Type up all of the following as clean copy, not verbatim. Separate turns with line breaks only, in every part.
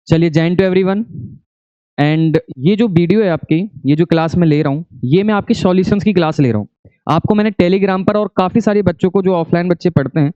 चलिए, जय Hind to everyone. And ये जो वीडियो है आपकी, ये जो क्लास मैं ले रहा हूँ, ये मैं आपकी सॉल्यूशंस की क्लास ले रहा हूँ। आपको मैंने टेलीग्राम पर और काफ़ी सारे बच्चों को, जो ऑफलाइन बच्चे पढ़ते हैं,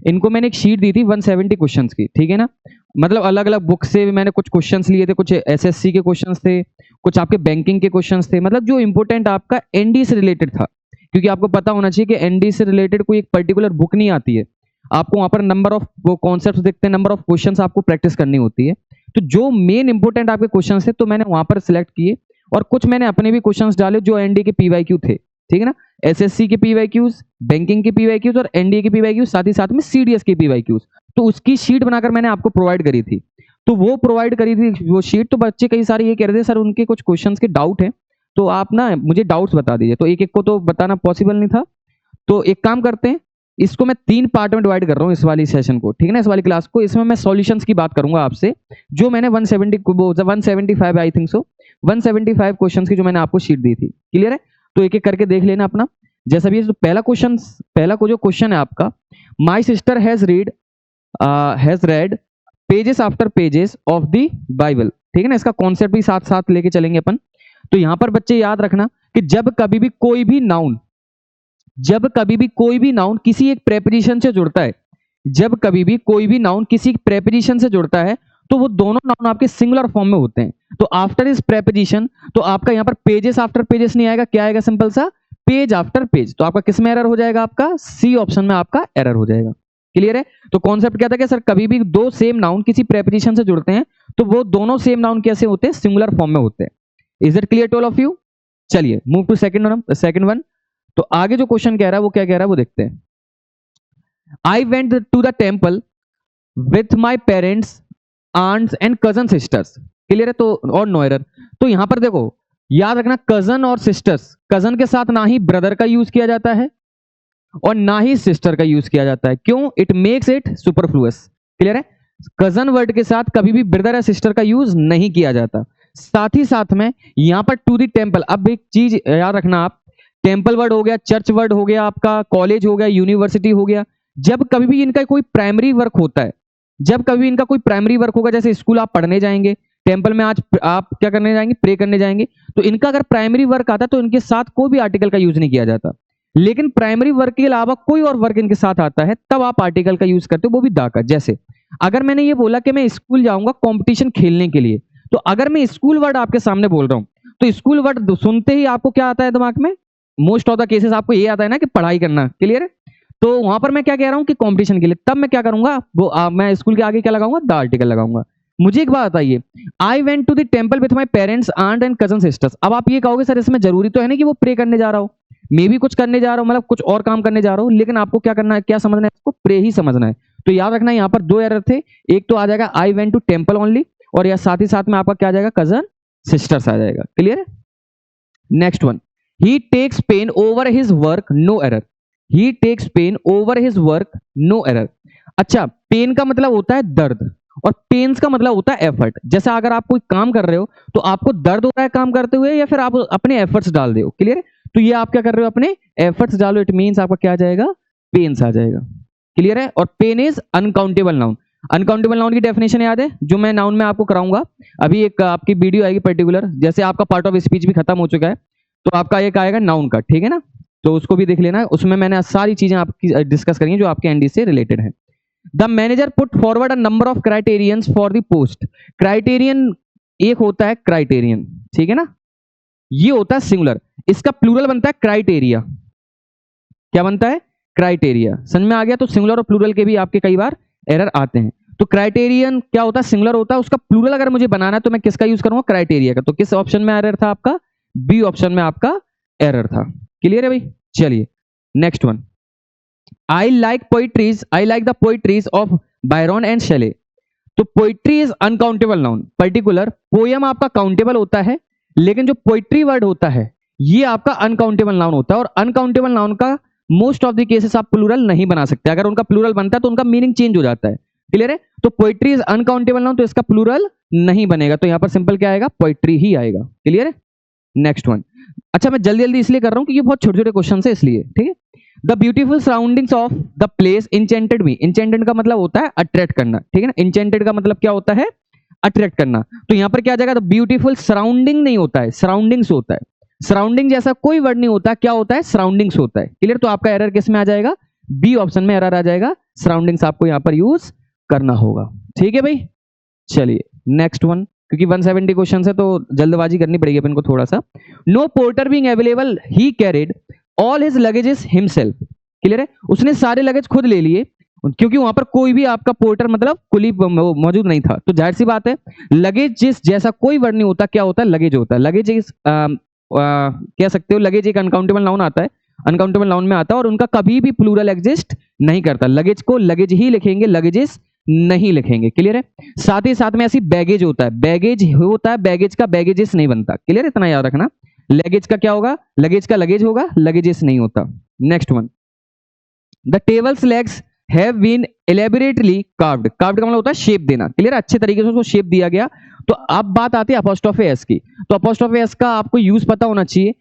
इनको मैंने एक शीट दी थी 170 क्वेश्चंस की, ठीक है ना। मतलब अलग अलग बुक से मैंने कुछ क्वेश्चंस लिए थे, कुछ एसएससी के क्वेश्चंस थे, कुछ आपके बैंकिंग के क्वेश्चंस थे, मतलब जो इंपॉर्टेंट आपका एनडी से रिलेटेड था। क्योंकि आपको पता होना चाहिए कि एनडी से रिलेटेड कोई एक पर्टिकुलर बुक नहीं आती है, आपको वहाँ पर नंबर ऑफ वो कॉन्सेप्ट देखते हैं, नंबर ऑफ क्वेश्चंस आपको प्रैक्टिस करनी होती है। तो जो मेन इंपॉर्टेंट आपके क्वेश्चंस थे, तो मैंने वहां पर सिलेक्ट किए, और कुछ मैंने अपने भी क्वेश्चंस डाले जो एनडी के पीवाईक्यू थे, ठीक है ना। एसएससी के पीवाईक्यूज, बैंकिंग के पीवाईक्यूज और एनडीए के पीवाईक्यूज, साथ ही साथ में सीडीएस के पीवाईक्यूज। तो उसकी शीट बनाकर मैंने आपको प्रोवाइड करी थी। तो वो प्रोवाइड करी थी वो शीट, तो बच्चे कई सारे ये कह रहे थे सर उनके कुछ क्वेश्चन के डाउट है, तो आप ना मुझे डाउट्स बता दीजिए। तो एक एक को तो बताना पॉसिबल नहीं था, तो एक काम करते हैं, इसको मैं 3 पार्ट में डिवाइड कर रहा हूँ इस वाली सेशन को, ठीक है ना, इस वाली क्लास को। इसमें मैं सॉल्यूशंस की बात करूंगा आपसे, जो मैंने 175 आई थिंक सो 175 क्वेश्चंस की जो मैंने आपको शीट दी थी। क्लियर है? तो एक एक करके देख लेना अपना। जैसा भी तो पहला जो क्वेश्चन है आपका, my sister has red pages after pages of the Bible, ठीक है ना। इसका कॉन्सेप्ट भी साथ साथ लेके चलेंगे अपन। तो यहां पर बच्चे याद रखना कि जब कभी भी कोई भी नाउन किसी एक प्रेपोजिशन से जुड़ता है, जब कभी भी कोई भी नाउन किसी प्रेपोजिशन से जुड़ता है, तो वो दोनों नाउन आपके सिंगुलर फॉर्म में होते हैं। तो आफ्टर इस प्रेपोजिशन, तो आपका यहां पर पेजेस आफ्टर पेजेस नहीं आएगा, क्या आएगा? सिंपल सा पेज आफ्टर पेज। तो आपका किस में एरर हो जाएगा? आपका सी ऑप्शन में आपका एरर हो जाएगा। क्लियर है? तो कॉन्सेप्ट क्या था कि सर कभी भी दो सेम नाउन किसी प्रेपोजिशन से जुड़ते हैं, तो वो दोनों सेम नाउन कैसे होते हैं? सिंगुलर फॉर्म में होते हैं। Is it clear to all of you? चलिए मूव टू सेकंड वन। तो आगे जो क्वेश्चन कह रहा है वो क्या कह रहा है वो देखते हैं। I went to the temple with my parents, aunts and cousin sisters. Clear है? तो और नो एरर। तो यहां पर देखो, याद रखना, कजन और सिस्टर्स, कजन के साथ ना ही ब्रदर का यूज किया जाता है और ना ही सिस्टर का यूज किया जाता है। क्यों? It makes it superfluous. Clear है? कजन वर्ड के साथ कभी भी ब्रदर या सिस्टर का यूज नहीं किया जाता। साथ ही साथ में यहां पर टू द टेम्पल, अब एक चीज याद रखना आप, टेम्पल वर्ड हो गया, चर्च वर्ड हो गया, आपका कॉलेज हो गया, यूनिवर्सिटी हो गया, जब कभी भी इनका कोई प्राइमरी वर्क होता है, जब कभी इनका कोई प्राइमरी वर्क होगा, जैसे स्कूल आप पढ़ने जाएंगे, टेम्पल में आज आप क्या करने जाएंगे? प्रे करने जाएंगे, तो इनका अगर प्राइमरी वर्क आता है तो इनके साथ कोई भी आर्टिकल का यूज नहीं किया जाता। लेकिन प्राइमरी वर्क के अलावा कोई और वर्क इनके साथ आता है, तब आप आर्टिकल का यूज करते हो, वो भी दा का। जैसे अगर मैंने ये बोला कि मैं स्कूल जाऊंगा कंपटीशन खेलने के लिए, तो अगर मैं स्कूल वर्ड आपके सामने बोल रहा हूं, तो स्कूल वर्ड सुनते ही आपको क्या आता है दिमाग में? मोस्ट ऑफ द केसेस आपको ये आता है ना कि पढ़ाई करना। क्लियर है? तो वहां पर मैं क्या कह रहा हूं कि कंपटीशन के लिए, तब मैं क्या करूंगा? मैं स्कूल के आगे क्या लगाऊंगा? द आर्टिकल लगाऊंगा। मुझे एक बात बताइए, I went to the temple with my parents, aunt and cousin sisters. अब आप ये कहोगे सर इसमें जरूरी तो है ना कि वो प्रे करने जा रहा हो, मे भी कुछ करने जा रहा हूं, मतलब कुछ और काम करने जा रहा हूं, लेकिन आपको क्या करना है, क्या समझना है? इसको प्रे ही समझना है। तो याद रखना, यहाँ पर 2 एरर थे। एक तो आ जाएगा I went to temple only, और या साथ ही साथ में आपका क्या आ जाएगा? कजन सिस्टर्स आ जाएगा। क्लियर है? Next one, he takes pen over his work, no error. He takes pen over his work, no error. अच्छा, पेन का मतलब होता है दर्द, और पेन्स का मतलब होता है एफर्ट। जैसा अगर आप कोई काम कर रहे हो, तो आपको दर्द हो रहा है काम करते हुए, या फिर आप अपने एफर्ट्स डाल रहे हो। क्लियर है? तो ये आप क्या कर रहे हो? अपने एफर्ट्स डालो, इट मींस आपका क्या आ जाएगा? पेन्स आ जाएगा। क्लियर है? और pen is uncountable noun. Uncountable noun की डेफिनेशन याद है, जो मैं नाउन में आपको कराऊंगा अभी, एक आपकी वीडियो आएगी पर्टिकुलर, जैसे आपका पार्ट ऑफ स्पीच भी खत्म हो चुका है, तो आपका एक आएगा नाउन का, ठीक है ना। तो उसको भी देख लेना, उसमें मैंने सारी चीजें आपकी डिस्कस करी हैं जो आपके एनडी से रिलेटेड है। The manager put forward a number of criterions for the post. Criterion एक होता है क्राइटेरियन, ठीक है ना, ये होता है सिंगुलर, इसका प्लूरल बनता है क्राइटेरिया। क्या बनता है? क्राइटेरिया। समझ में आ गया? तो सिंगुलर और प्लूरल के भी आपके कई बार एरर आते हैं। तो क्राइटेरियन क्या होता है? सिंगुलर होता है, उसका प्लूरल अगर मुझे बनाना है तो मैं किसका यूज करूंगा? क्राइटेरिया का। तो किस ऑप्शन में एरर था आपका? बी ऑप्शन में आपका एरर था। क्लियर है भाई? चलिए next one, I like the poetries of Byron and Shelley. तो poetry is uncountable noun. Particular poem आपका काउंटेबल होता है, लेकिन जो पोइट्री वर्ड होता है ये आपका अनकाउंटेबल नाउन होता है, और अनकाउंटेबल नाउन का मोस्ट ऑफ द केसेस आप प्लूरल नहीं बना सकते। अगर उनका प्लूरल बनता है तो उनका मीनिंग चेंज हो जाता है। क्लियर है? तो पोइट्री इज अनकाउंटेबल नाउन, तो इसका प्लूरल नहीं बनेगा, तो यहां पर सिंपल क्या आएगा? पोइट्री ही आएगा। क्लियर है? Next one. अच्छा, मैं जल्दी जल्दी इसलिए कर रहा हूं कि ये बहुत छोटे छोटे क्वेश्चन है, इसलिए। ठीक है? The beautiful surroundings of the place enchanted me. Enchanted का मतलब होता है अट्रैक्ट करना, ठीक है ना। इंचेंटेड का मतलब क्या होता है? अट्रैक्ट करना। तो यहां पर क्या आ जाएगा, तो ब्यूटीफुल सराउंडिंग नहीं होता है, सराउंडिंग्स होता है। सराउंडिंग जैसा कोई वर्ड नहीं होता, क्या होता है, सराउंडिंग्स होता है। क्लियर? तो आपका एरर किस में आ जाएगा, बी ऑप्शन में एरर आ जाएगा, सराउंडिंग्स आपको यहां पर यूज करना होगा। ठीक है भाई, चलिए नेक्स्ट वन, क्योंकि 170 क्वेश्चन है तो जल्दबाजी करनी पड़ेगी अपन को थोड़ा सा। No porter being available he carried all his luggages himself. Clear है? उसने सारे लगेज खुद ले लिए, क्योंकि वहां पर कोई भी आपका पोर्टर मतलब कुली मौजूद नहीं था। तो जाहिर सी बात है, लगेज जैसा कोई वर्ड नहीं होता, क्या होता है, लगेज होता है। लगेज कह सकते हो, लगेज एक अनकाउंटेबल नाउन आता है, अनकाउंटेबल नाउन में आता है, और उनका कभी भी प्लूरल एग्जिस्ट नहीं करता। लगेज को लगेज ही लिखेंगे, लगेजेस नहीं लिखेंगे। क्लियर है? साथ ही साथ में ऐसी बैगेज होता है, बैगेज होता है, बैगेज का बैगेजेस नहीं बनता। क्लियर है? इतना याद रखना। लगेज का क्या होगा, लगेज का लगेज होगा, लगेजेस नहीं होता। Next one, the table's legs have been elaborately carved. Carved का मतलब होता है शेप देना। क्लियर? अच्छे तरीके से उसको शेप दिया गया। तो अब बात आती है अपॉस्ट्रोफी एस की। तो अपॉस्ट्रोफी एस का आपको यूज पता होना चाहिए।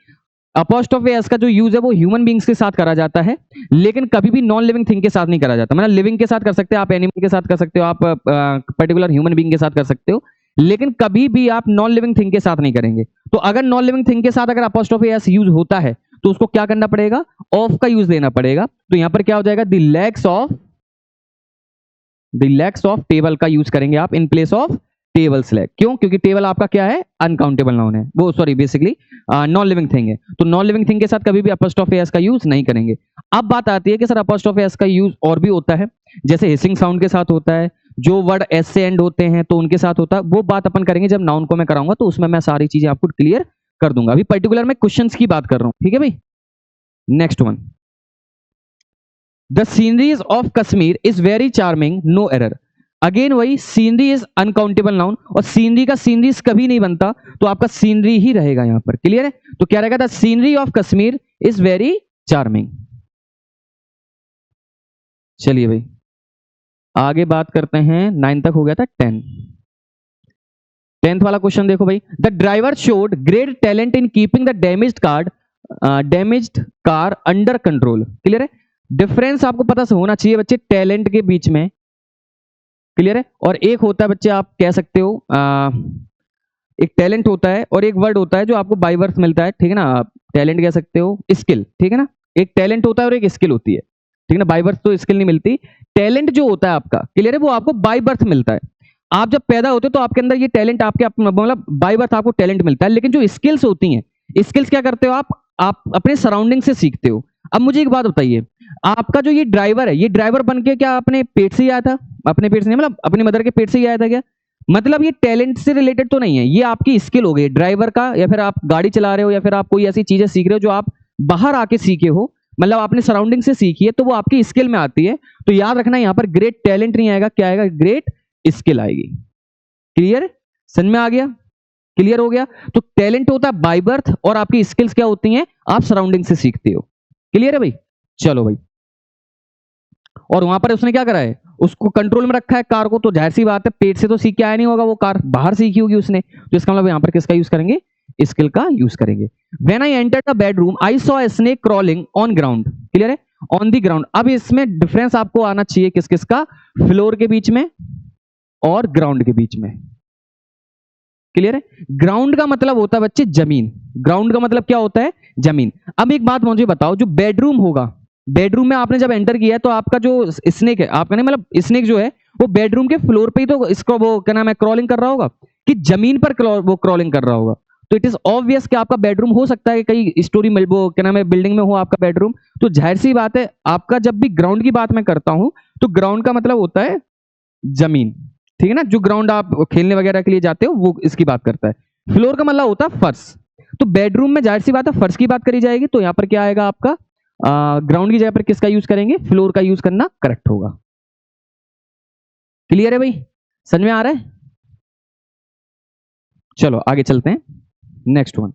अपॉस्ट्रोफी एस का जो यूज है वो ह्यूमन बींग्स के साथ करा जाता है, लेकिन कभी भी नॉन लिविंग थिंग के साथ नहीं करा जाता। मतलब लिविंग के साथ कर सकते हो आप, एनिमल के साथ कर सकते हो आप, पर्टिकुलर ह्यूमन बींग के साथ कर सकते हो, लेकिन कभी भी आप नॉन लिविंग थिंग के साथ नहीं करेंगे। तो अगर नॉन लिविंग थिंग के साथ अगर अपॉस्ट्रोफी एस यूज होता है तो उसको क्या करना पड़ेगा, ऑफ का यूज देना पड़ेगा। तो यहां पर क्या हो जाएगा, द लेग्स ऑफ टेबल का यूज करेंगे आप in place of tables leg. क्यों? क्योंकि टेबल आपका क्या है, अनकाउंटेबल नाउन है, वो sorry basically non living thing है। तो नॉन लिविंग थिंग के साथ कभी भी अपॉस्ट्रोफी एस का यूज नहीं करेंगे। अब बात आती है कि सर अपॉस्ट्रोफी एस का यूज और भी होता है, जैसे हिसिंग साउंड के साथ होता है, जो वर्ड एस से एंड होते हैं तो उनके साथ होता है। वो बात अपन करेंगे जब नाउन को मैं कराऊंगा, तो उसमें मैं सारी चीजें आपको क्लियर कर दूंगा। अभी पर्टिकुलर मैं क्वेश्चंस की बात कर रहा हूं। ठीक है भाई, next one, the sceneries of Kashmir is very charming, no error. Again वही, सीनरी इज अनकाउंटेबल नाउन, और सीनरी का सीनरीज कभी नहीं बनता, तो आपका सीनरी ही रहेगा यहां पर। क्लियर है? तो क्या रहेगा, the scenery of Kashmir is very charming. चलिए भाई आगे बात करते हैं। 9 तक हो गया था, 10th वाला क्वेश्चन देखो भाई। The driver showed great talent in keeping the damaged car under control. Clear है? डिफरेंस आपको पता होना चाहिए बच्चे टैलेंट के बीच में। क्लियर है? और एक होता है बच्चे, आप कह सकते हो एक टैलेंट होता है और एक वर्ड होता है जो आपको बाय बर्थ मिलता है। ठीक है ना? आप टैलेंट कह सकते हो, स्किल। ठीक है ना? एक टैलेंट होता है और एक स्किल होती है। ठीक है ना? बाय बर्थ तो स्किल नहीं मिलती। टैलेंट जो होता है आपका, क्लियर है, वो आपको बाय बर्थ मिलता है। आप जब पैदा होते हो तो आपके अंदर ये टैलेंट आपके मतलब बाय बर्थ आपको टैलेंट मिलता है, लेकिन जो स्किल्स होती हैं, स्किल्स क्या करते हो आप अपने सराउंडिंग से सीखते हो। अब मुझे एक बात बताइए, आपका जो ये ड्राइवर है, ये ड्राइवर बन के क्या अपने पेट से ही आया था? अपने पेट से नहीं, मतलब अपनी मदर के पेट से ही आया था क्या? मतलब ये टैलेंट से रिलेटेड तो नहीं है, ये आपकी स्किल हो गई ड्राइवर का, या फिर आप गाड़ी चला रहे हो, या फिर आप कोई ऐसी चीजें सीख रहे हो जो आप बाहर आके सीखे हो, मतलब आपने सराउंडिंग से सीखी है, तो वो आपकी स्किल में आती है। तो याद रखना यहाँ पर ग्रेट टैलेंट नहीं आएगा, क्या आएगा, ग्रेट स्किल आएगी। क्लियर? समझ में आ गया? क्लियर हो गया? तो टैलेंट होता है बाय बर्थ, और आपकी स्किल्स क्या होती हैं, आप सराउंडिंग से सीखते हो। क्लियर है भाई? चलो भाई, और वहां पर उसने क्या करा है, उसको कंट्रोल में रखा है कार को, तो जाहिर सी बात है पेट से तो सीख के आया नहीं होगा, वो कार बाहर सीखी होगी उसने। तो इसका मतलब यहां पर किसका यूज करेंगे, स्किल का यूज करेंगे। When I entered the bedroom I saw a snake crawling on ground. Clear है? On the ground. अब इसमें डिफरेंस आपको आना चाहिए किस किस का, फ्लोर के बीच में और ग्राउंड के बीच में। क्लियर है? ग्राउंड का मतलब होता है बच्चे जमीन, ग्राउंड का मतलब क्या होता है, जमीन। अब एक बात मुझे बताओ, जो बेडरूम होगा, बेडरूम में आपने जब एंटर किया है तो आपका जो स्नेक है, आपका नहीं मतलब स्नेक जो है वो बेडरूम के फ्लोर पे ही तो इसको वो क्या नाम है क्रॉलिंग कर रहा होगा, कि जमीन पर वो क्रॉलिंग कर रहा होगा। तो इट इज ऑब्वियस कि आपका बेडरूम हो सकता है कई स्टोरी में वो क्या नाम है बिल्डिंग में हो आपका बेडरूम। तो जाहिर सी बात है आपका जब भी ग्राउंड की बात मैं करता हूं तो ग्राउंड का मतलब होता है जमीन। ठीक है ना? जो ग्राउंड आप खेलने वगैरह के लिए जाते हो वो इसकी बात करता है। फ्लोर का मतलब होता है फर्श। तो बेडरूम में जाहिर सी बात है फर्श की बात करी जाएगी, तो यहां पर क्या आएगा आपका, ग्राउंड की जगह पर किसका यूज करेंगे, फ्लोर का यूज करना करेक्ट होगा। क्लियर है भाई? समझ में आ रहा है? चलो आगे चलते हैं, नेक्स्ट वन।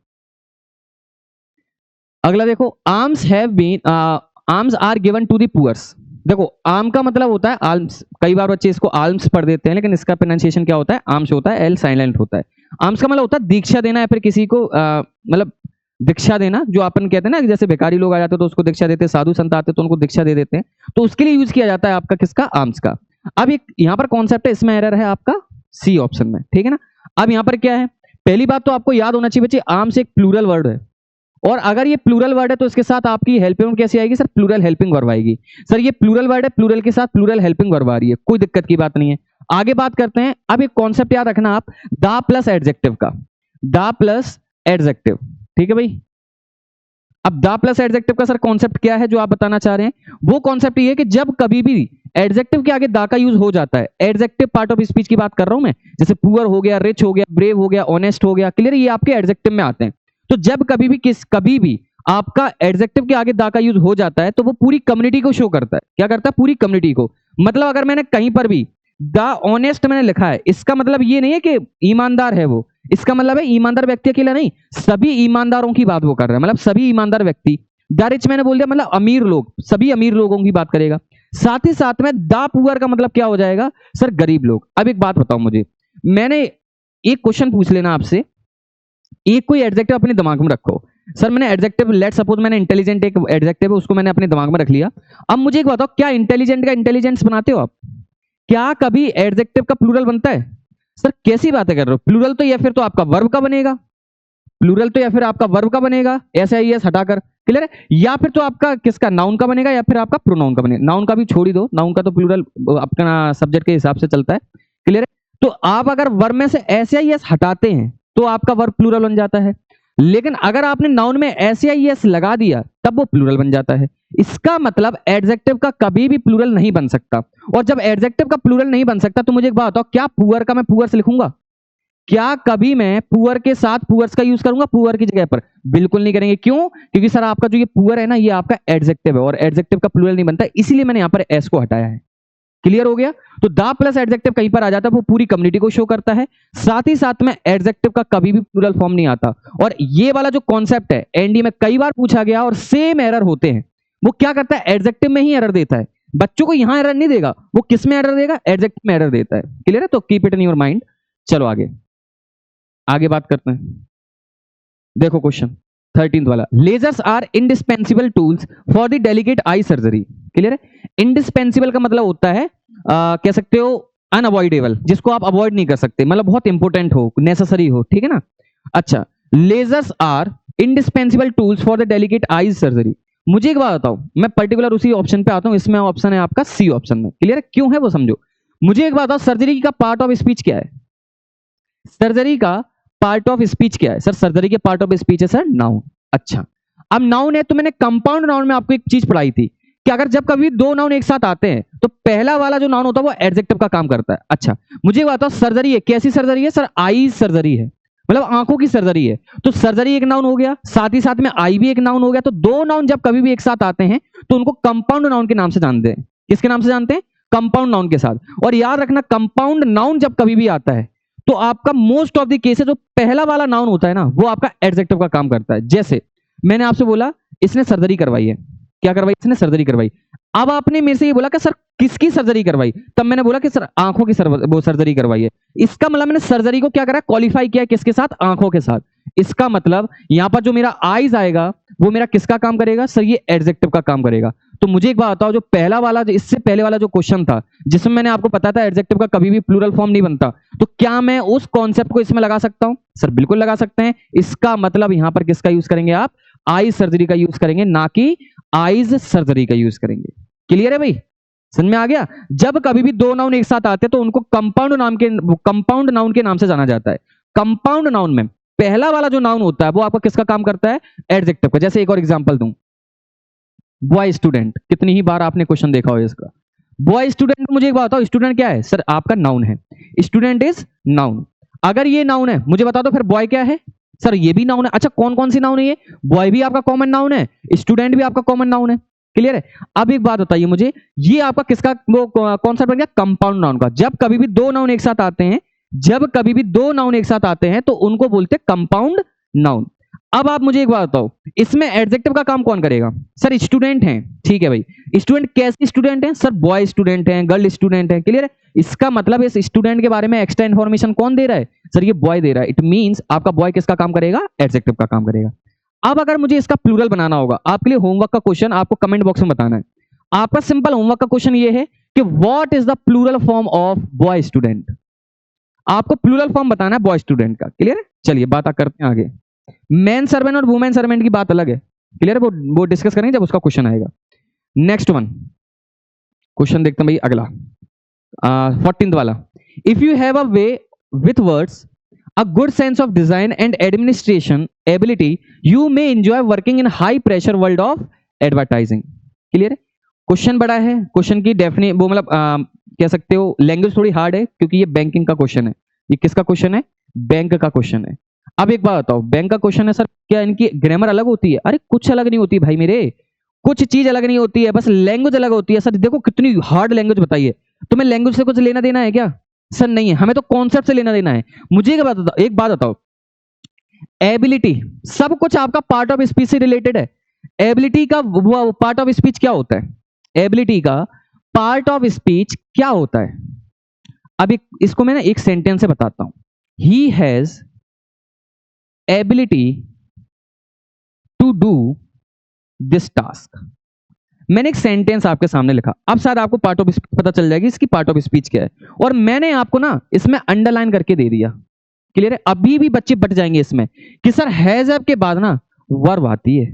अगला देखो, alms have been alms are given to the poors. देखो आर्म का मतलब होता है आर्म्स, कई बार बच्चे इसको आर्म्स पढ़ देते हैं, लेकिन इसका प्रोनाउंसिएशन क्या होता है, आर्म्स होता है, एल साइलेंट होता है। आर्म्स का मतलब होता है दीक्षा देना, या फिर किसी को मतलब दीक्षा देना, जो अपन कहते हैं ना, जैसे भिखारी लोग आ जाते हैं तो उसको दीक्षा देते हैं, साधु संत आते हैं तो उनको दीक्षा दे देते हैं, तो उसके लिए यूज किया जाता है आपका किसका, आर्म्स का। अब एक यहाँ पर कॉन्सेप्ट है, इसमें एरर है आपका सी ऑप्शन में, ठीक है ना। अब यहाँ पर क्या है, पहली बात तो आपको याद होना चाहिए बच्चे, आर्म्स एक प्लूरल वर्ड है, और अगर ये प्लूरल वर्ड है तो इसके साथ आपकी हेल्पिंग कैसी आएगी सर, प्लूरल हेल्पिंग वर्ब आएगी। सर ये प्लूरल वर्ड है, प्लूरल के साथ प्लूरल हेल्पिंग वर्ब आ रही है, कोई दिक्कत की बात नहीं है। आगे बात करते हैं। अब एक कॉन्सेप्ट याद रखना आप, द प्लस एडजेक्टिव का, द प्लस एडजेक्टिव, ठीक है भाई। अब द प्लस एडजेक्टिव का सर कॉन्सेप्ट क्या है जो आप बताना चाह रहे हैं, वो कॉन्सेप्ट ये है कि जब कभी भी एडजेक्टिव के आगे द का यूज हो जाता है, एडजेक्टिव पार्ट ऑफ स्पीच की बात कर रहा हूं मैं, जैसे पुअर हो गया, रिच हो गया, ब्रेव हो गया, ऑनेस्ट हो गया, क्लियर, ये आपके एडजेक्टिव में आते हैं। तो जब कभी भी आपका एडजेक्टिव के आगे द का यूज हो जाता है तो वो पूरी कम्युनिटी को शो करता है। क्या करता है, पूरी कम्युनिटी को। मतलब अगर मैंने कहीं पर भी द ऑनेस्ट मैंने लिखा है, इसका मतलब ये नहीं है कि ईमानदार है वो, इसका मतलब है ईमानदार व्यक्ति अकेला नहीं, सभी ईमानदारों की बात वो कर रहा है, मतलब सभी ईमानदार व्यक्ति। द रिच मैंने बोल दिया मतलब अमीर लोग, सभी अमीर लोगों की बात करेगा। साथ ही साथ में द पुअर का मतलब क्या हो जाएगा सर, गरीब लोग। अब एक बात बताओ मुझे, मैंने एक क्वेश्चन पूछ लेना आपसे, एक कोई एडजेक्टिव अपने दिमाग में रखो। सर मैंने एडजेक्टिव, लेट सपोज मैंने इंटेलिजेंट एक एडजेक्टिव है, उसको मैंने अपने दिमाग में रख लिया। अब मुझे एक बताओ, क्या इंटेलिजेंट का इंटेलिजेंस बनाते हो आप? क्या कभी एडजेक्टिव का प्लूरल बनता है? सर कैसी बातें कर रहे हो, प्लूरल तो या फिर तो आपका वर्ब का बनेगा, प्लूरल तो या फिर आपका वर्ब का बनेगा, एस हटाकर, क्लियर है, या फिर तो आपका किसका, नाउन का बनेगा, या फिर आपका प्रोनाउन का बनेगा। नाउन का भी छोड़ ही दो, नाउन का तो प्लूरल अपना सब्जेक्ट के हिसाब से चलता है, क्लियर है। तो आप अगर वर्ब में से एस हटाते हैं तो आपका वर्ब प्लूरल बन जाता है, लेकिन अगर आपने नाउन में एस लगा दिया तब वो प्लूरल बन जाता है। इसका मतलब एडजेक्टिव का कभी भी प्लूरल नहीं बन सकता। और जब एडजेक्टिव का प्लूरल नहीं बन सकता तो मुझे एक बात बताओ, क्या पुअर का मैं पुअर से लिखूंगा? क्या कभी मैं पुअर के साथ पुअर्स का यूज करूंगा पुअर की जगह पर? बिल्कुल नहीं करेंगे। क्यों? क्योंकि सर आपका जो ये पुअर है ना, ये आपका एडजेक्टिव है और एडजेक्टिव का प्लूरल नहीं बनता, इसीलिए मैंने यहां पर एस को हटाया है। क्लियर हो गया? तो द प्लस एडजेक्टिव कहीं पर आ जाता है, वो पूरी कम्युनिटी को शो करता है। साथ ही साथ में एडजेक्टिव का कभी भी प्लूरल फॉर्म नहीं आता। और ये वाला जो कॉन्सेप्ट है एनडीए में कई बार पूछा गया और सेम एरर होते हैं। वो क्या करता है, एडजेक्टिव में ही एरर देता है, बच्चों को यहां एरर नहीं देगा, वो किस में एरर देगा, एडजेक्टिव में एरर देता है। क्लियर है? तो keep it in your mind. चलो आगे बात करते हैं। देखो क्वेश्चन 13th वाला, lasers are indispensable tools for the delicate eye surgery. Clear है? इंडिस्पेंसिबल का मतलब होता है कह सकते हो अनअवॉइडेबल, जिसको आप अवॉइड नहीं कर सकते, मतलब बहुत इंपॉर्टेंट हो, नेसेसरी हो, ठीक है ना। अच्छा, lasers are indispensable tools for the delicate eye surgery. मुझे एक बात बताओ, मैं पर्टिकुलर उसी ऑप्शन पे आता हूं, इसमें ऑप्शन है आपका सी ऑप्शन में। क्लियर है? क्यों है वो समझो। मुझे एक बात बताओ, सर्जरी का पार्ट ऑफ स्पीच क्या है? सर्जरी का पार्ट ऑफ स्पीच क्या है सर? सर्जरी के पार्ट ऑफ स्पीच है सर नाउन। अच्छा, अब नाउन है तो मैंने कंपाउंड नाउन में आपको एक चीज पढ़ाई थी कि अगर जब कभी दो नाउन एक साथ आते हैं तो पहला वाला जो नाउन होता है वो एडजेक्टिव का काम करता है। अच्छा, मुझे बताओ सर्जरी है, कैसी सर्जरी है सर? आई सर्जरी है, मतलब आंखों की सर्जरी है। तो सर्जरी एक नाउन हो गया, साथ ही साथ में आई भी एक नाउन हो गया। तो दो नाउन जब कभी भी एक साथ आते हैं तो उनको कंपाउंड नाउन के नाम से जानते हैं। किसके नाम से जानते हैं? कंपाउंड नाउन के साथ। और याद रखना, कंपाउंड नाउन जब कभी भी आता है तो आपका मोस्ट ऑफ द केसेस जो पहला वाला नाउन होता है ना, वो आपका एडजेक्टिव का काम करता है। जैसे मैंने आपसे बोला इसने सर्जरी करवाई है, क्या करवाई? इसने सर्जरी करवाई। अब आपने मेरे से ये बोला कि सर किसकी सर्जरी करवाई? तब मैंने बोला कि सर आंखों की वो सर्जरी करवाई है। इसका मतलब मैंने सर्जरी को क्या करा, क्वालिफाई किया, किसके साथ? आंखों के साथ। इसका मतलब यहां पर जो मेरा आईज आएगा वो मेरा किसका काम करेगा सर? ये एडजेक्टिव का काम करेगा। तो मुझे एक बात बताओ, जो पहला वाला, जो इससे पहले वाला जो क्वेश्चन था जिसमें मैंने आपको पता था एडजेक्टिव का कभी भी प्लूरल फॉर्म नहीं बनता, तो क्या मैं उस कॉन्सेप्ट को इसमें लगा सकता हूं? सर बिल्कुल लगा सकते हैं। इसका मतलब यहां पर किसका यूज करेंगे आप? आई सर्जरी का यूज करेंगे, ना कि आईज सर्जरी का यूज करेंगे। क्लियर है भाई? समझ में आ गया? जब कभी भी दो नाउन एक साथ आते हैं तो उनको कंपाउंड नाउन के नाम से जाना जाता है। कंपाउंड नाउन में पहला वाला जो नाउन होता है वो आपका किसका काम करता है? एडजेक्टिव का। जैसे एक और एग्जांपल दूं, बॉय स्टूडेंट, कितनी ही बार आपने क्वेश्चन देखा हो इसका। बॉय स्टूडेंट, मुझे एक बात बताओ, स्टूडेंट क्या है सर? आपका नाउन है, स्टूडेंट इज नाउन। अगर ये नाउन है मुझे बता दो फिर बॉय क्या है सर? ये भी नाउन है। अच्छा, कौन कौन सी नाउन है ये? बॉय भी आपका कॉमन नाउन है, स्टूडेंट भी आपका कॉमन नाउन है। क्लियर है? अब एक बात बताइए मुझे, ये आपका किसका वो कॉन्सेप्ट बन गया? कंपाउंड नाउन का। जब कभी भी दो नाउन एक साथ आते हैं, जब कभी भी दो नाउन एक साथ आते हैं तो उनको बोलते हैं कंपाउंड नाउन। अब आप मुझे एक बात बताओ, इसमें एडजेक्टिव का काम कौन करेगा सर? स्टूडेंट हैं, ठीक है भाई। स्टूडेंट कैसे स्टूडेंट हैं सर? बॉय स्टूडेंट हैं, गर्ल स्टूडेंट हैं। क्लियर है? इसका मतलब इस स्टूडेंट के बारे में एक्स्ट्रा इन्फॉर्मेशन कौन दे रहा है सर? ये बॉय दे रहा है। इट मींस आपका बॉय किसका काम करेगा? एडजेक्टिव का काम करेगा। अब अगर मुझे इसका प्लूरल बनाना होगा, आपके लिए होमवर्क का क्वेश्चन आपको कमेंट बॉक्स में बताना है। आपका सिंपल होमवर्क का क्वेश्चन ये है कि what is the plural form of boy student? आपको प्लूरल फॉर्म बताना है बॉय स्टूडेंट का। क्लियर है? चलिए बात करते हैं आगे। मैन सर्वेंट और वुमेन सर्वेंट की बात अलग है। क्लियर है? वो डिस्कस करेंगे जब उसका क्वेश्चन आएगा। नेक्स्ट वन क्वेश्चन देखते हैं भाई अगला, 14th वाला। If you have a way with words, a good sense of design and administration ability, you may enjoy working in high pressure world of advertising. Clear है? Question बड़ा है, question की definite वो मतलब कह सकते हो लैंग्वेज थोड़ी हार्ड है, क्योंकि ये बैंकिंग का क्वेश्चन है। ये किसका क्वेश्चन है? बैंक का क्वेश्चन है। अब एक बात बताओ, बैंक का क्वेश्चन है सर, क्या इनकी ग्रामर अलग होती है? अरे कुछ अलग नहीं होती भाई मेरे, कुछ चीज अलग नहीं होती है, बस लैंग्वेज अलग होती है। सर देखो कितनी हार्ड लैंग्वेज बताई है, तुम्हें लैंग्वेज से कुछ लेना देना है क्या? सर नहीं है, हमें तो कॉन्सेप्ट से लेना देना है। मुझे एक बात बताओ, एबिलिटी सब कुछ आपका पार्ट ऑफ स्पीच से रिलेटेड है। एबिलिटी का पार्ट ऑफ स्पीच क्या होता है? एबिलिटी का पार्ट ऑफ स्पीच क्या होता है? अब इसको मैं ना एक सेंटेंस से बताता हूं। He has ability to do this task. मैंने एक सेंटेंस आपके सामने लिखा, अब शायद आपको पार्ट ऑफ स्पीच पता चल जाएगी इसकी पार्ट ऑफ स्पीच क्या है, और मैंने आपको ना इसमें अंडरलाइन करके दे दिया। क्लियर है? अभी भी बच्चे बट जाएंगे इसमें कि सर हैज हैव के बाद ना वर्ब आती है,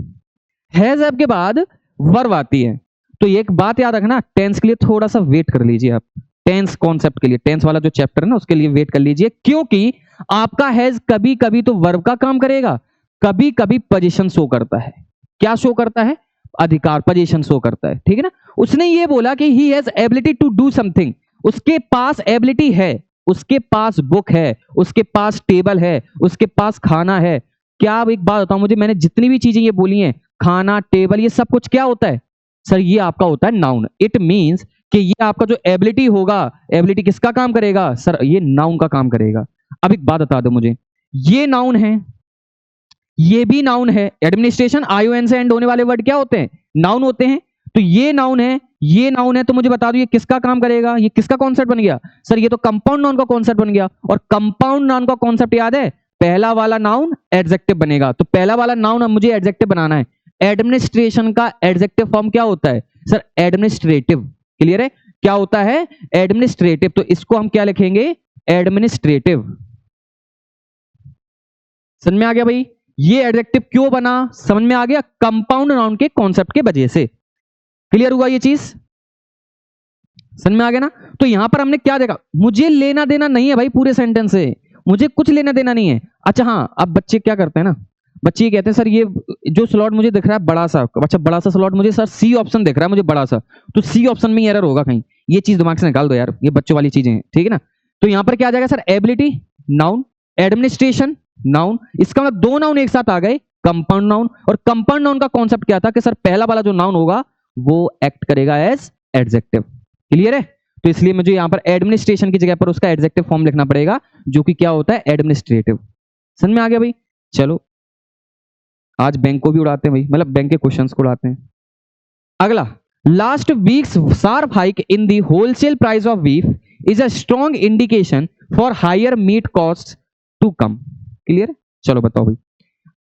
हैज हैव के बाद वर्ब आती है। तो एक बात याद रखना, टेंस के लिए थोड़ा सा वेट कर लीजिए आप, टेंस कॉन्सेप्ट के लिए, टेंस वाला जो चैप्टर है ना उसके लिए वेट कर लीजिए, क्योंकि आपका हैज कभी कभी तो वर्ब का काम करेगा, कभी कभी पोजीशन शो करता है। क्या शो करता है? अधिकार, पोजीशन शो करता है। ठीक है ना? उसने ये बोला कि he has ability to do something, उसके पास एबिलिटी है, उसके पास बुक है, उसके पास टेबल है, उसके पास खाना है। क्या आप एक बात बताओ मुझे, मैंने जितनी भी चीजें ये बोली हैं, खाना, टेबल, ये सब कुछ क्या होता है? सर ये आपका होता है नाउन। इट मींस कि ये आपका जो एबिलिटी होगा, एबिलिटी किसका काम करेगा? सर ये नाउन का काम करेगा। अब एक बात बता दो मुझे, ये नाउन है, ये भी नाउन है। एडमिनिस्ट्रेशन ION से एंड होने वाले वर्ड क्या होते हैं? नाउन होते हैं। तो ये नाउन है, ये नाउन है, तो मुझे बता दो ये किसका काम करेगा? ये किसका कॉन्सेप्ट बन गया? सर ये तो कंपाउंड नाउन का कॉन्सेप्ट बन गया। और कंपाउंड नाउन का कॉन्सेप्ट याद है, पहला वाला नाउन एडजेक्टिव बनेगा। तो पहला वाला नाउन अब मुझे एडजेक्टिव बनाना है। एडमिनिस्ट्रेशन का एडजेक्टिव फॉर्म क्या होता है? Sir administrative. क्लियर है? क्या होता है? एडमिनिस्ट्रेटिव। तो इसको हम क्या लिखेंगे? एडमिनिस्ट्रेटिव। समझ में आ गया भाई? ये एडजेक्टिव क्यों बना, समझ में आ गया? कंपाउंड नाउन के कॉन्सेप्ट के वजह से। क्लियर हुआ ये चीज? समझ में आ गया ना? तो यहां पर हमने क्या देखा, मुझे लेना देना नहीं है भाई पूरे सेंटेंस से, मुझे कुछ लेना देना नहीं है। अच्छा हाँ, अब बच्चे क्या करते हैं ना, बच्चे ये कहते हैं सर ये जो स्लॉट मुझे दिख रहा है बड़ा सा, अच्छा बड़ा सा स्लॉट मुझे सर सी ऑप्शन दिख रहा है मुझे बड़ा सा, तो सी ऑप्शन में एरर होगा कहीं। ये चीज दिमाग से निकाल दो यार, ये बच्चों वाली चीजें हैं। ठीक है ना? तो यहां पर क्या आ जाएगा sir? Ability noun, administration noun, इसका मतलब दो नाउन एक साथ आ गए, कंपाउंड नाउन। और कंपाउंड नाउन का कॉन्सेप्ट क्या था कि सर पहला वाला जो नाउन होगा वो एक्ट करेगा एज एडजेक्टिव। क्लियर है? तो इसलिए मुझे यहां पर एडमिनिस्ट्रेशन की जगह पर उसका एडजेक्टिव फॉर्म लिखना पड़ेगा, जो कि क्या होता है? एडमिनिस्ट्रेटिव। समझ में आ गया भाई? चलो आज बैंक को भी उड़ाते हैं भाई, मतलब बैंक के क्वेश्चंस को उड़ाते हैं। अगला, last week's sharp hike in the wholesale price of beef is a strong indication for higher meat cost to come. Clear? चलो बताओ भाई,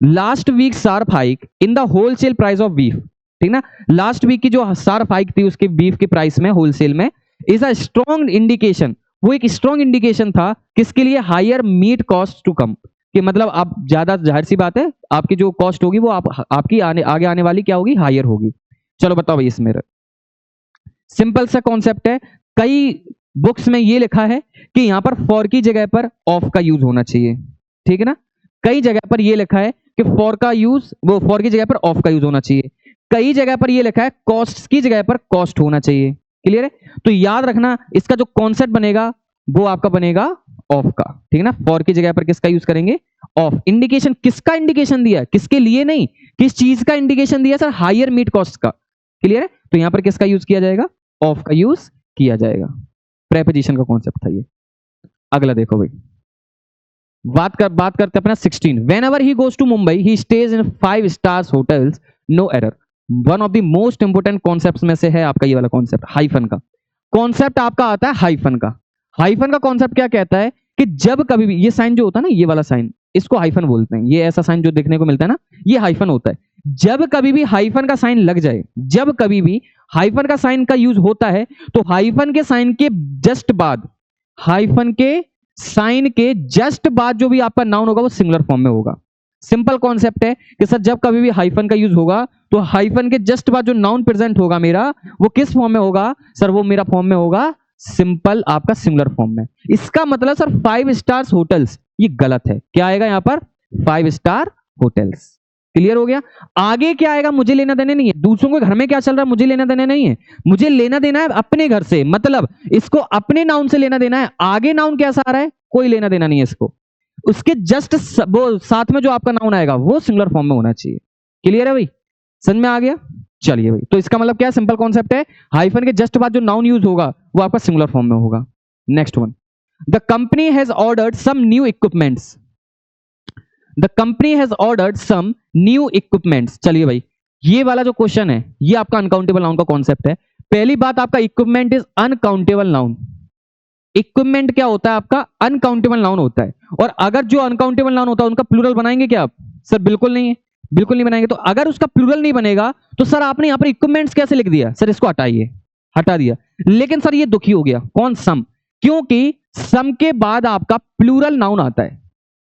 last week sharp hike in the wholesale price of beef, ठीक ना? Last week की जो sharp hike थी उसके beef के प्राइस में, होलसेल में, इज अ स्ट्रॉन्ग इंडिकेशन, वो एक स्ट्रॉन्ग इंडिकेशन था किसके लिए? Higher meat cost to come, कि मतलब आप ज्यादा, जाहिर सी बात है आपकी जो कॉस्ट होगी वो आपकी आगे आने वाली क्या होगी? हायर होगी। चलो बताओ भाई, इसमें सिंपल सा कॉन्सेप्ट है। कई बुक्स में ये लिखा है कि यहां पर फॉर की जगह पर ऑफ का यूज होना चाहिए, ठीक है ना? कई जगह पर ये लिखा है कि फॉर का यूज, वो फॉर की जगह पर ऑफ का यूज होना चाहिए। कई जगह पर ये लिखा है कॉस्ट की जगह पर कॉस्ट होना चाहिए। क्लियर है? तो याद रखना इसका जो कॉन्सेप्ट बनेगा वो आपका बनेगा ऑफ का, ठीक है ना? फॉर की जगह पर किसका यूज करेंगे? ऑफ। इंडिकेशन किसका इंडिकेशन दिया? किसके लिए नहीं, किस चीज का इंडिकेशन दिया? सर हायर मीट कॉस्ट का। क्लियर है? तो यहां पर किसका यूज किया जाएगा? ऑफ का यूज किया जाएगा। प्रेपोजिशन का कॉन्सेप्ट था ये। अगला देखो भाई, बात करते अपना 16। Whenever he goes to Mumbai, he stays in 5 stars hotels, no error. One of the most important concept में से है आपका ये वाला कॉन्सेप्ट, हाइफन का कॉन्सेप्ट आपका आता है। हाइफन का, हाइफन का कॉन्सेप्ट क्या कहता है कि जब कभी भी ये साइन जो होता है ना, ये वाला साइन, इसको हाइफन बोलते हैं। ये ऐसा साइन जो देखने को मिलता है ना, ये हाइफन होता है। जब कभी भी हाइफन का साइन लग जाए, जब कभी भी हाइफन का साइन का यूज होता है, तो हाइफन के साइन के जस्ट बाद, हाइफन के साइन के जस्ट बाद जो भी आपका नाउन होगा वो सिंगुलर फॉर्म में होगा। सिंपल कॉन्सेप्ट है कि सर जब कभी भी हाइफन का यूज होगा तो हाइफन के जस्ट बाद जो नाउन प्रेजेंट होगा मेरा वो किस फॉर्म में होगा सर, वो मेरा फॉर्म में होगा सिंपल आपका सिंगुलर फॉर्म में। इसका मतलब सर 5 स्टार्स होटल्स, ये गलत है। क्या आएगा यहां पर 5 स्टार होटल्स। क्लियर हो गया। आगे क्या आएगा मुझे लेना देना नहीं है, दूसरों के घर में क्या चल रहा है मुझे लेना देना नहीं है, मुझे लेना देना है अपने घर से, मतलब इसको अपने नाउन से लेना देना है। आगे नाउन कैसा आ रहा है कोई लेना देना नहीं है इसको, उसके जस्ट वो साथ में जो आपका नाउन आएगा वो सिंगुलर फॉर्म में होना चाहिए। क्लियर है भाई, समझ में आ गया। चलिए भाई, तो इसका मतलब क्या है, सिंपल कॉन्सेप्ट है, हाइफन के जस्ट बाद जो नाउन यूज होगा वो आपका सिंगुलर फॉर्म में होगा। Next one, the company has ordered some new equipments. The company has ordered some new equipments. चलिए भाई, ये वाला जो क्वेश्चन है ये आपका अनकाउंटेबल नाउन का कॉन्सेप्ट है। पहली बात, आपका equipment is uncountable noun. Equipment क्या होता है आपका, अनकाउंटेबल नाउन होता है। और अगर जो अनकाउंटेबल नाउन होता है उनका प्लूरल बनाएंगे क्या आप सर? बिल्कुल नहीं है, बिल्कुल नहीं बनाएंगे। तो अगर उसका प्लूरल नहीं बनेगा तो सर आपने यहां पर इक्विपमेंट्स कैसे लिख दिया सर? इसको हटाइए, हटा दिया। लेकिन सर ये दुखी हो गया, कौन? सम, क्योंकि सम के बाद आपका प्लूरल नाउन आता है।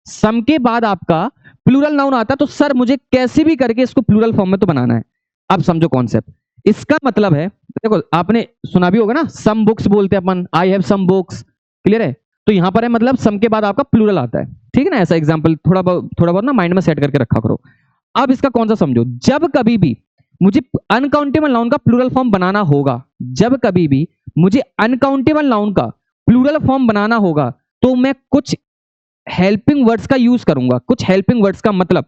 सम के बाद आपका प्लूरल नाउन आता है, तो सर मुझे कैसे भी करके इसको प्लूरल फॉर्म में तो बनाना है। अब समझो कॉन्सेप्ट, इसका मतलब है, देखो आपने सुना भी होगा ना, सम बुक्स बोलते हैं अपन, I have some books. Clear है। तो यहां पर है मतलब सम के बाद आपका प्लूरल आता है, ठीक है ना। ऐसा एग्जांपल थोड़ा बहुत ना माइंड में सेट करके रखा करो। अब इसका कौन सा समझो, जब कभी भी मुझे अनकाउंटेबल नाउन का प्लूरल फॉर्म बनाना होगा, जब कभी भी मुझे अनकाउंटेबल नाउन का प्लूरल फॉर्म बनाना होगा तो मैं कुछ हेल्पिंग वर्ड्स का यूज करूंगा। कुछ हेल्पिंग वर्ड्स का मतलब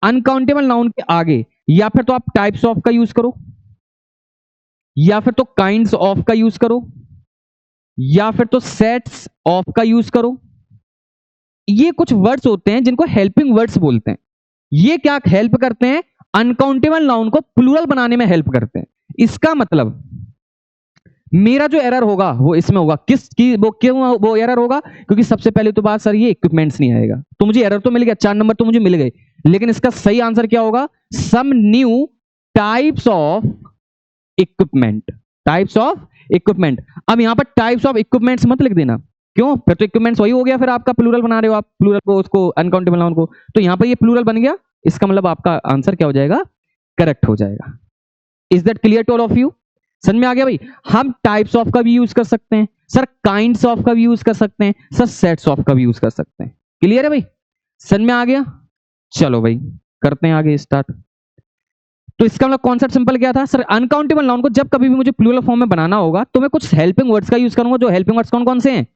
अनकाउंटेबल नाउन के आगे या फिर तो आप टाइप्स ऑफ का यूज करो, या फिर तो काइंड्स ऑफ का यूज करो, या फिर तो सेट्स ऑफ का यूज करो। ये कुछ वर्ड्स होते हैं जिनको हेल्पिंग वर्ड्स बोलते हैं। ये क्या हेल्प करते हैं, अनकाउंटेबल नाउन को प्लूरल बनाने में हेल्प करते हैं। इसका मतलब मेरा जो एरर होगा वो इसमें होगा, किसकी वो क्यों वो एरर होगा, क्योंकि सबसे पहले तो बात सर ये इक्विपमेंट्स नहीं आएगा। तो मुझे एरर तो मिल गया, 4 नंबर तो मुझे मिल गए, लेकिन इसका सही आंसर क्या होगा, some new types of equipment. Types of equipment. अब यहां पर टाइप्स ऑफ इक्विपमेंट्स मत लिख देना, क्यों? फिर तो इक्विपमेंट्स वही हो गया, फिर आपका प्लूरल बना रहे हो आप प्लूरल को, उसको अनकाउंटेबल नाउन को, तो यहां पर ये प्लूरल बन गया। इसका मतलब आपका आंसर क्या हो जाएगा, करेक्ट हो जाएगा। Is that clear to all of you? समझ में आ गया भाई। हम टाइप्स ऑफ का भी यूज कर सकते हैं सर, काइंड्स ऑफ का भी यूज कर सकते हैं सर, सेट्स ऑफ का भी यूज कर सकते हैं। क्लियर है भाई, समझ में आ गया। चलो भाई करते हैं आगे स्टार्ट। तो इसका मतलब कॉन्सेप्ट सिंपल क्या था सर, अनकाउंटेबल नाउन को जब कभी भी मुझे प्लूरल फॉर्म में बनाना होगा तो मैं कुछ हेल्पिंग वर्ड्स का यूज करूंगा। जो हेल्पिंग वर्ड्स कौन कौन से हैं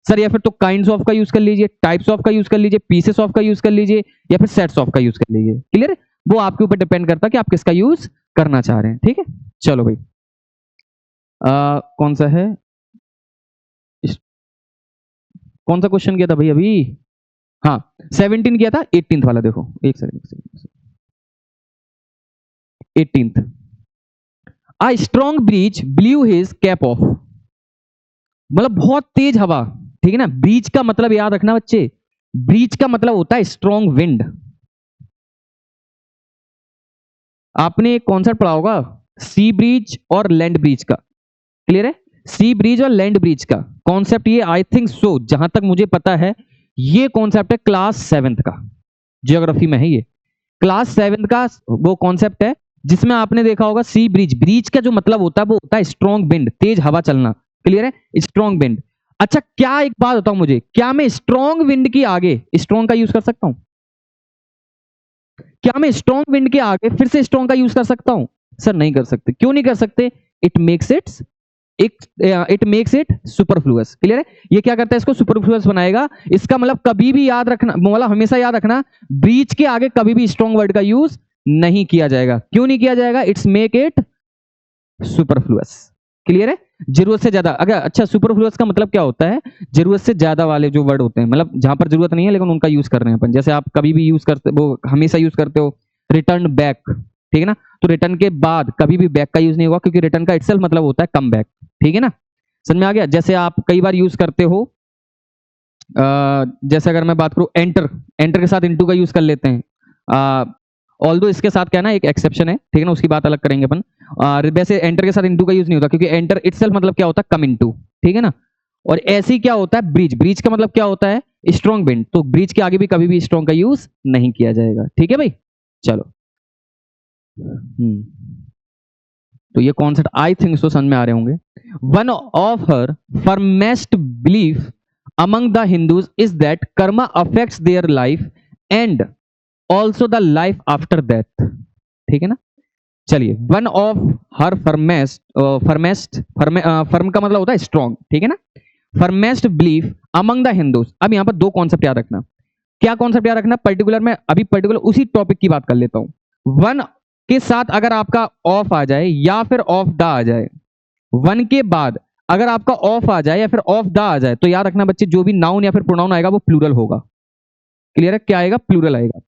सर? या फिर तो काइंड्स ऑफ का यूज कर लीजिए, टाइप्स ऑफ का यूज कर लीजिए, पीसेस ऑफ का यूज कर लीजिए, या फिर सेट्स ऑफ का यूज कर लीजिए। क्लियर है, वो आपके ऊपर डिपेंड करता है कि आप किसका यूज करना चाह रहे हैं। ठीक है, चलो भाई कौन सा है, कौन सा क्वेश्चन किया था भाई अभी? हाँ 17 किया था, 18th वाला देखो, एक second. 18th, a strong breeze blew his cap off, मतलब बहुत तेज हवा। ठीक है ना, ब्रीज का मतलब याद रखना बच्चे, ब्रीज का मतलब होता है स्ट्रॉन्ग विंड। आपने एक कॉन्सेप्ट पढ़ा होगा सी ब्रीज और लैंड ब्रीज का। क्लियर है, सी ब्रिज और लैंड ब्रिज का कॉन्सेप्ट, ये आई थिंक सो जहां तक मुझे पता है ये कॉन्सेप्ट है क्लास 7th का, जियोग्राफी में है ये। क्लास 7th का वो कॉन्सेप्ट है जिसमें आपने देखा होगा सी ब्रिज, ब्रिज का जो मतलब होता है वो होता है स्ट्रॉन्ग विंड, तेज हवा चलना। क्लियर है, स्ट्रॉन्ग विंड। अच्छा क्या, एक बात बताओ मुझे, क्या मैं स्ट्रॉन्ग विंड के आगे स्ट्रॉन्ग का यूज कर सकता हूं? क्या मैं स्ट्रॉन्ग विंड के आगे फिर से स्ट्रॉन्ग का यूज कर सकता हूं? सर नहीं कर सकते। क्यों नहीं कर सकते? It makes it superfluous. Clear है, ये क्या करता है, इसको सुपरफ्लुअस बनाएगा। इसका मतलब कभी भी याद रखना, मतलब हमेशा याद रखना, ब्रीच के आगे कभी भी स्ट्रॉन्ग वर्ड का यूज नहीं किया जाएगा। क्यों नहीं किया जाएगा? It's make it superfluous. Clear है, जरूरत से ज्यादा। अगर अच्छा, सुपरफ्लुअस का मतलब क्या होता है, जरूरत से ज्यादा वाले जो वर्ड होते हैं, मतलब जहां पर जरूरत नहीं है लेकिन उनका यूज कर रहे हैं अपन। जैसे आप कभी भी यूज करते, वो हमेशा यूज करते हो रिटर्न बैक, ठीक है ना, तो रिटर्न के बाद कभी भी बैक का यूज नहीं होगा, क्योंकि रिटर्न का इटसेल्फ मतलब होता है कम बैक। ठीक है ना, समझ में आ गया। जैसे आप कई बार यूज करते हो, जैसे अगर मैं बात करूं एंटर के साथ इनटू का यूज कर लेते हैं। ऑल्दो इसके साथ क्या है ना, एक एक्सेप्शन है, ठीक है ना, उसकी बात अलग करेंगे अपन। वैसे एंटर के साथ इनटू का यूज नहीं होता, क्योंकि एंटर इटसेल्फ मतलब क्या होता है, कम इनटू। ठीक है ना, और ऐसे ही क्या होता है ब्रीज, ब्रीज का मतलब क्या होता है स्ट्रॉन्ग विंड, तो ब्रीज के आगे भी कभी भी स्ट्रॉन्ग का यूज नहीं किया जाएगा। ठीक है भाई, चलो। तो ये कॉन्सेप्ट आई थिंक सो समझ में आ रहे होंगे। One of her firmest belief among the Hindus is that karma affects their life and also the life after death. ठीक है ना, चलिए। One of her firmest, firm का मतलब होता है स्ट्रॉन्ग, ठीक है ना। Firmest belief among the Hindus, अब यहां पर दो कॉन्सेप्ट याद रखना। क्या कॉन्सेप्ट याद रखना, पर्टिकुलर में अभी पर्टिकुलर उसी टॉपिक की बात कर लेता हूं। वन के साथ अगर आपका ऑफ आ जाए या फिर ऑफ द आ जाए, वन के बाद अगर आपका ऑफ आ जाए या फिर ऑफ द आ जाए, तो याद रखना बच्चे जो भी नाउन या फिर प्रोनाउन आएगा वो प्लूरल होगा। क्लियर है, क्या आएगा, प्लूरल आएगा।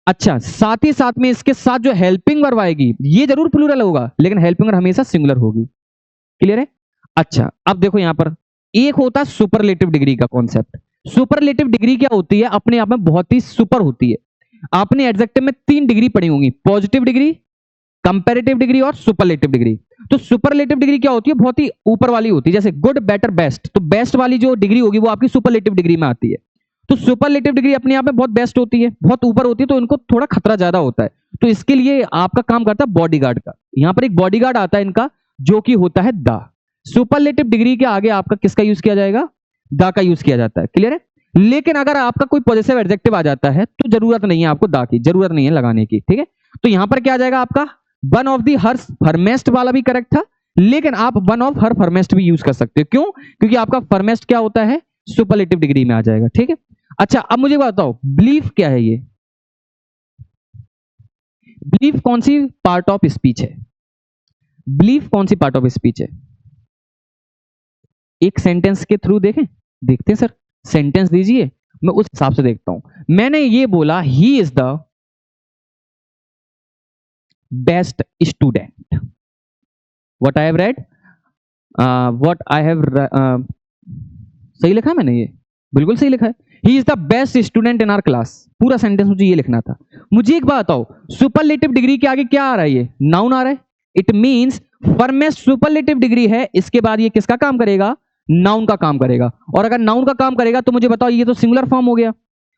अच्छा, साथ ही साथ में इसके साथ जो हेल्पिंग वर्ब आएगी ये जरूर प्लूरल होगा, लेकिन हेल्पिंग वर्ब हमेशा सिंगुलर होगी। क्लियर है। अच्छा, अब देखो यहां पर एक होता है सुपरलेटिव डिग्री का कॉन्सेप्ट। सुपरलेटिव डिग्री क्या होती है, अपने आप में बहुत ही सुपर होती है। आपने एडजेक्टिव में 3 डिग्री पढ़ी होंगी, पॉजिटिव डिग्री, कंपैरेटिव डिग्री और सुपरलेटिव डिग्री। तो सुपरलेटिव डिग्री क्या होती है, बहुत ही ऊपर वाली होती है, जैसे गुड, बेटर, बेस्ट। तो बेस्ट वाली जो डिग्री होगी वो आपकी सुपरलेटिव डिग्री में आती है। तो सुपरलेटिव डिग्री अपने आप में बहुत बेस्ट होती है, बहुत ऊपर होती है, तो इनको थोड़ा खतरा ज्यादा होता है। तो इसके लिए आपका काम करता है बॉडीगार्ड का। यहां पर एक बॉडीगार्ड आता है इनका, जो कि होता है द। सुपरलेटिव डिग्री के आगे आपका किसका यूज किया जाएगा, द का यूज किया जाता है। क्लियर है। लेकिन अगर आपका कोई पॉजिटिव एडजेक्टिव आ जाता है तो जरूरत नहीं है आपको द की, जरूरत नहीं है लगाने की। ठीक है, तो यहां पर क्या आ जाएगा आपका, वन ऑफ दी हर फर्मेस्ट वाला भी करेक्ट था, लेकिन आप वन ऑफ हर फर्मेस्ट भी यूज कर सकते हो। क्यों, क्योंकि आपका फर्मेस्ट क्या होता है, सुपरलेटिव डिग्री में आ जाएगा। ठीक है। अच्छा, अब मुझे बताओ बिलीफ क्या है। ये बिलीफ कौन सी पार्ट ऑफ स्पीच है, बिलीफ कौन सी पार्ट ऑफ स्पीच है। एक सेंटेंस के थ्रू देखें, देखते हैं सर, सेंटेंस दीजिए, मैं उस हिसाब से देखता हूं। मैंने ये बोला he is the best student, what I have read, what I have, सही लिखा है मैंने, ये बिल्कुल सही लिखा है। He is the best student in our class, पूरा सेंटेंस मुझे ये लिखना था। मुझे एक बात बताओ, सुपरलेटिव डिग्री के आगे क्या आ रहा है, ये नाउन आ रहा है। इट मींस फर्मेस्ट सुपरलेटिव डिग्री है, इसके बाद ये किसका काम करेगा, नाउन का काम करेगा। और अगर नाउन का काम करेगा तो मुझे बताओ ये तो सिंगुलर फॉर्म हो गया।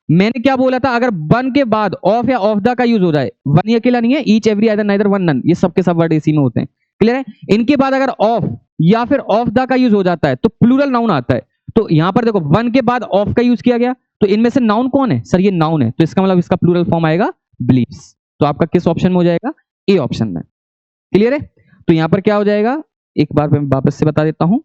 मैंने क्या बोला था, अगर वन के बाद ऑफ या ऑफ द का यूज हो जाए, वन ही अकेला नहीं है, each every either neither one none, ये सबके सब वर्ड इसी में होते हैं। क्लियर है। इनके बाद अगर ऑफ या फिर ऑफ द का यूज हो जाता है तो प्लूरल नाउन आता है। तो यहां पर देखो वन के बाद ऑफ का यूज किया गया, तो इनमें से नाउन कौन है, सर ये नाउन है, तो इसका मतलब इसका प्लूरल फॉर्म आएगा बिलीव्स। तो आपका किस ऑप्शन में हो जाएगा, ए ऑप्शन में। क्लियर है। तो यहां पर क्या हो जाएगा, एक बार मैं वापस से बता देता हूं,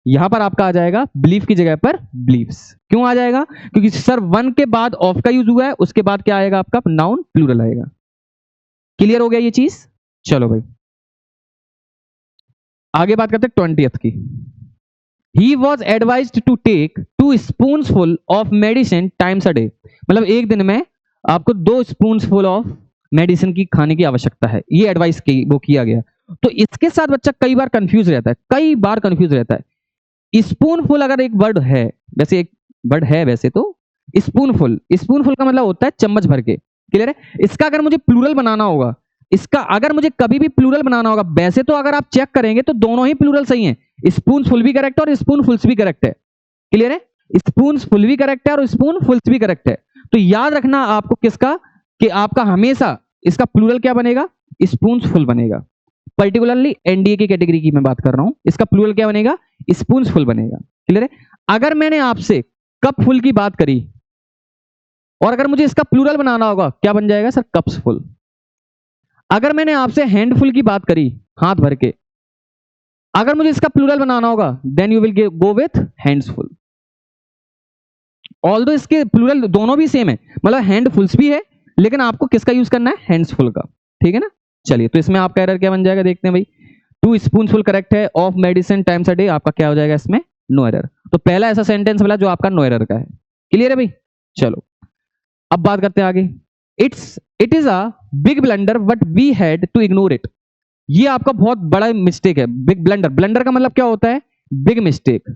यहां पर आपका आ जाएगा बिलीफ की जगह पर बिलीव्स। क्यों आ जाएगा, क्योंकि सर वन के बाद ऑफ का यूज हुआ है, उसके बाद क्या आएगा आपका, नाउन प्लूरल आएगा। क्लियर हो गया ये चीज। चलो भाई आगे बात करते हैं 20th की। He was advised to take 2 spoonsful of medicine times a day, मतलब एक दिन में आपको 2 स्पूनफुल ऑफ मेडिसिन की खाने की आवश्यकता है, ये एडवाइस की वो किया गया। तो इसके साथ बच्चा कई बार कंफ्यूज रहता है, कई बार कंफ्यूज रहता है। स्पूनफुल अगर एक वर्ड है, वैसे एक वर्ड है वैसे तो स्पूनफुल, स्पूनफुल का मतलब होता है चम्मच भर के। क्लियर है। इसका अगर मुझे प्लूरल बनाना होगा, इसका अगर मुझे कभी भी प्लूरल बनाना होगा, वैसे तो अगर आप चेक करेंगे तो दोनों ही प्लूरल सही हैं, स्पूनफुल भी करेक्ट है और स्पूनफुल्स भी करेक्ट है। क्लियर है। स्पूनफुल भी करेक्ट है और स्पूनफुल्स भी करेक्ट है। तो याद रखना आपको किसका, कि आपका हमेशा इसका प्लूरल क्या बनेगा, स्पूनफुल बनेगा। पर्टिकुलरली एनडीए की कैटेगरी की मैं बात कर रहा हूं, इसका प्लूरल क्या बनेगा, स्पूनफुल बनेगा। क्लियर है। अगर मैंने आपसे कप फुल की बात करी और अगर मुझे इसका प्लूरल बनाना होगा, क्या बन जाएगा सर, कप्स फुल। अगर मैंने आपसे हैंडफुल की बात करी, हाथ भर के, अगर मुझे इसका प्लूरल बनाना होगा then you will go with handsful. Although इसके प्लूरल दोनों भी सेम है, मतलब हैंडफुल्स भी है, लेकिन आपको किसका यूज करना है, हैंड्सफुल का। ठीक है ना। चलिए, तो इसमें आपका एरर क्या बन जाएगा, देखते हैं भाई। 2 स्पूनफुल करेक्ट है, of medicine times a day आपका क्या हो जाएगा, इसमें नो एरर। तो पहला ऐसा सेंटेंस मिला जो आपका नो एरर का है। क्लियर है भाई। चलो अब बात करते हैं आगे। It is a big blunder but we had to ignore it. ये आपका बहुत बड़ा मिस्टेक है, बिग ब्लंडर। ब्लंडर का मतलब क्या होता है, बिग मिस्टेक।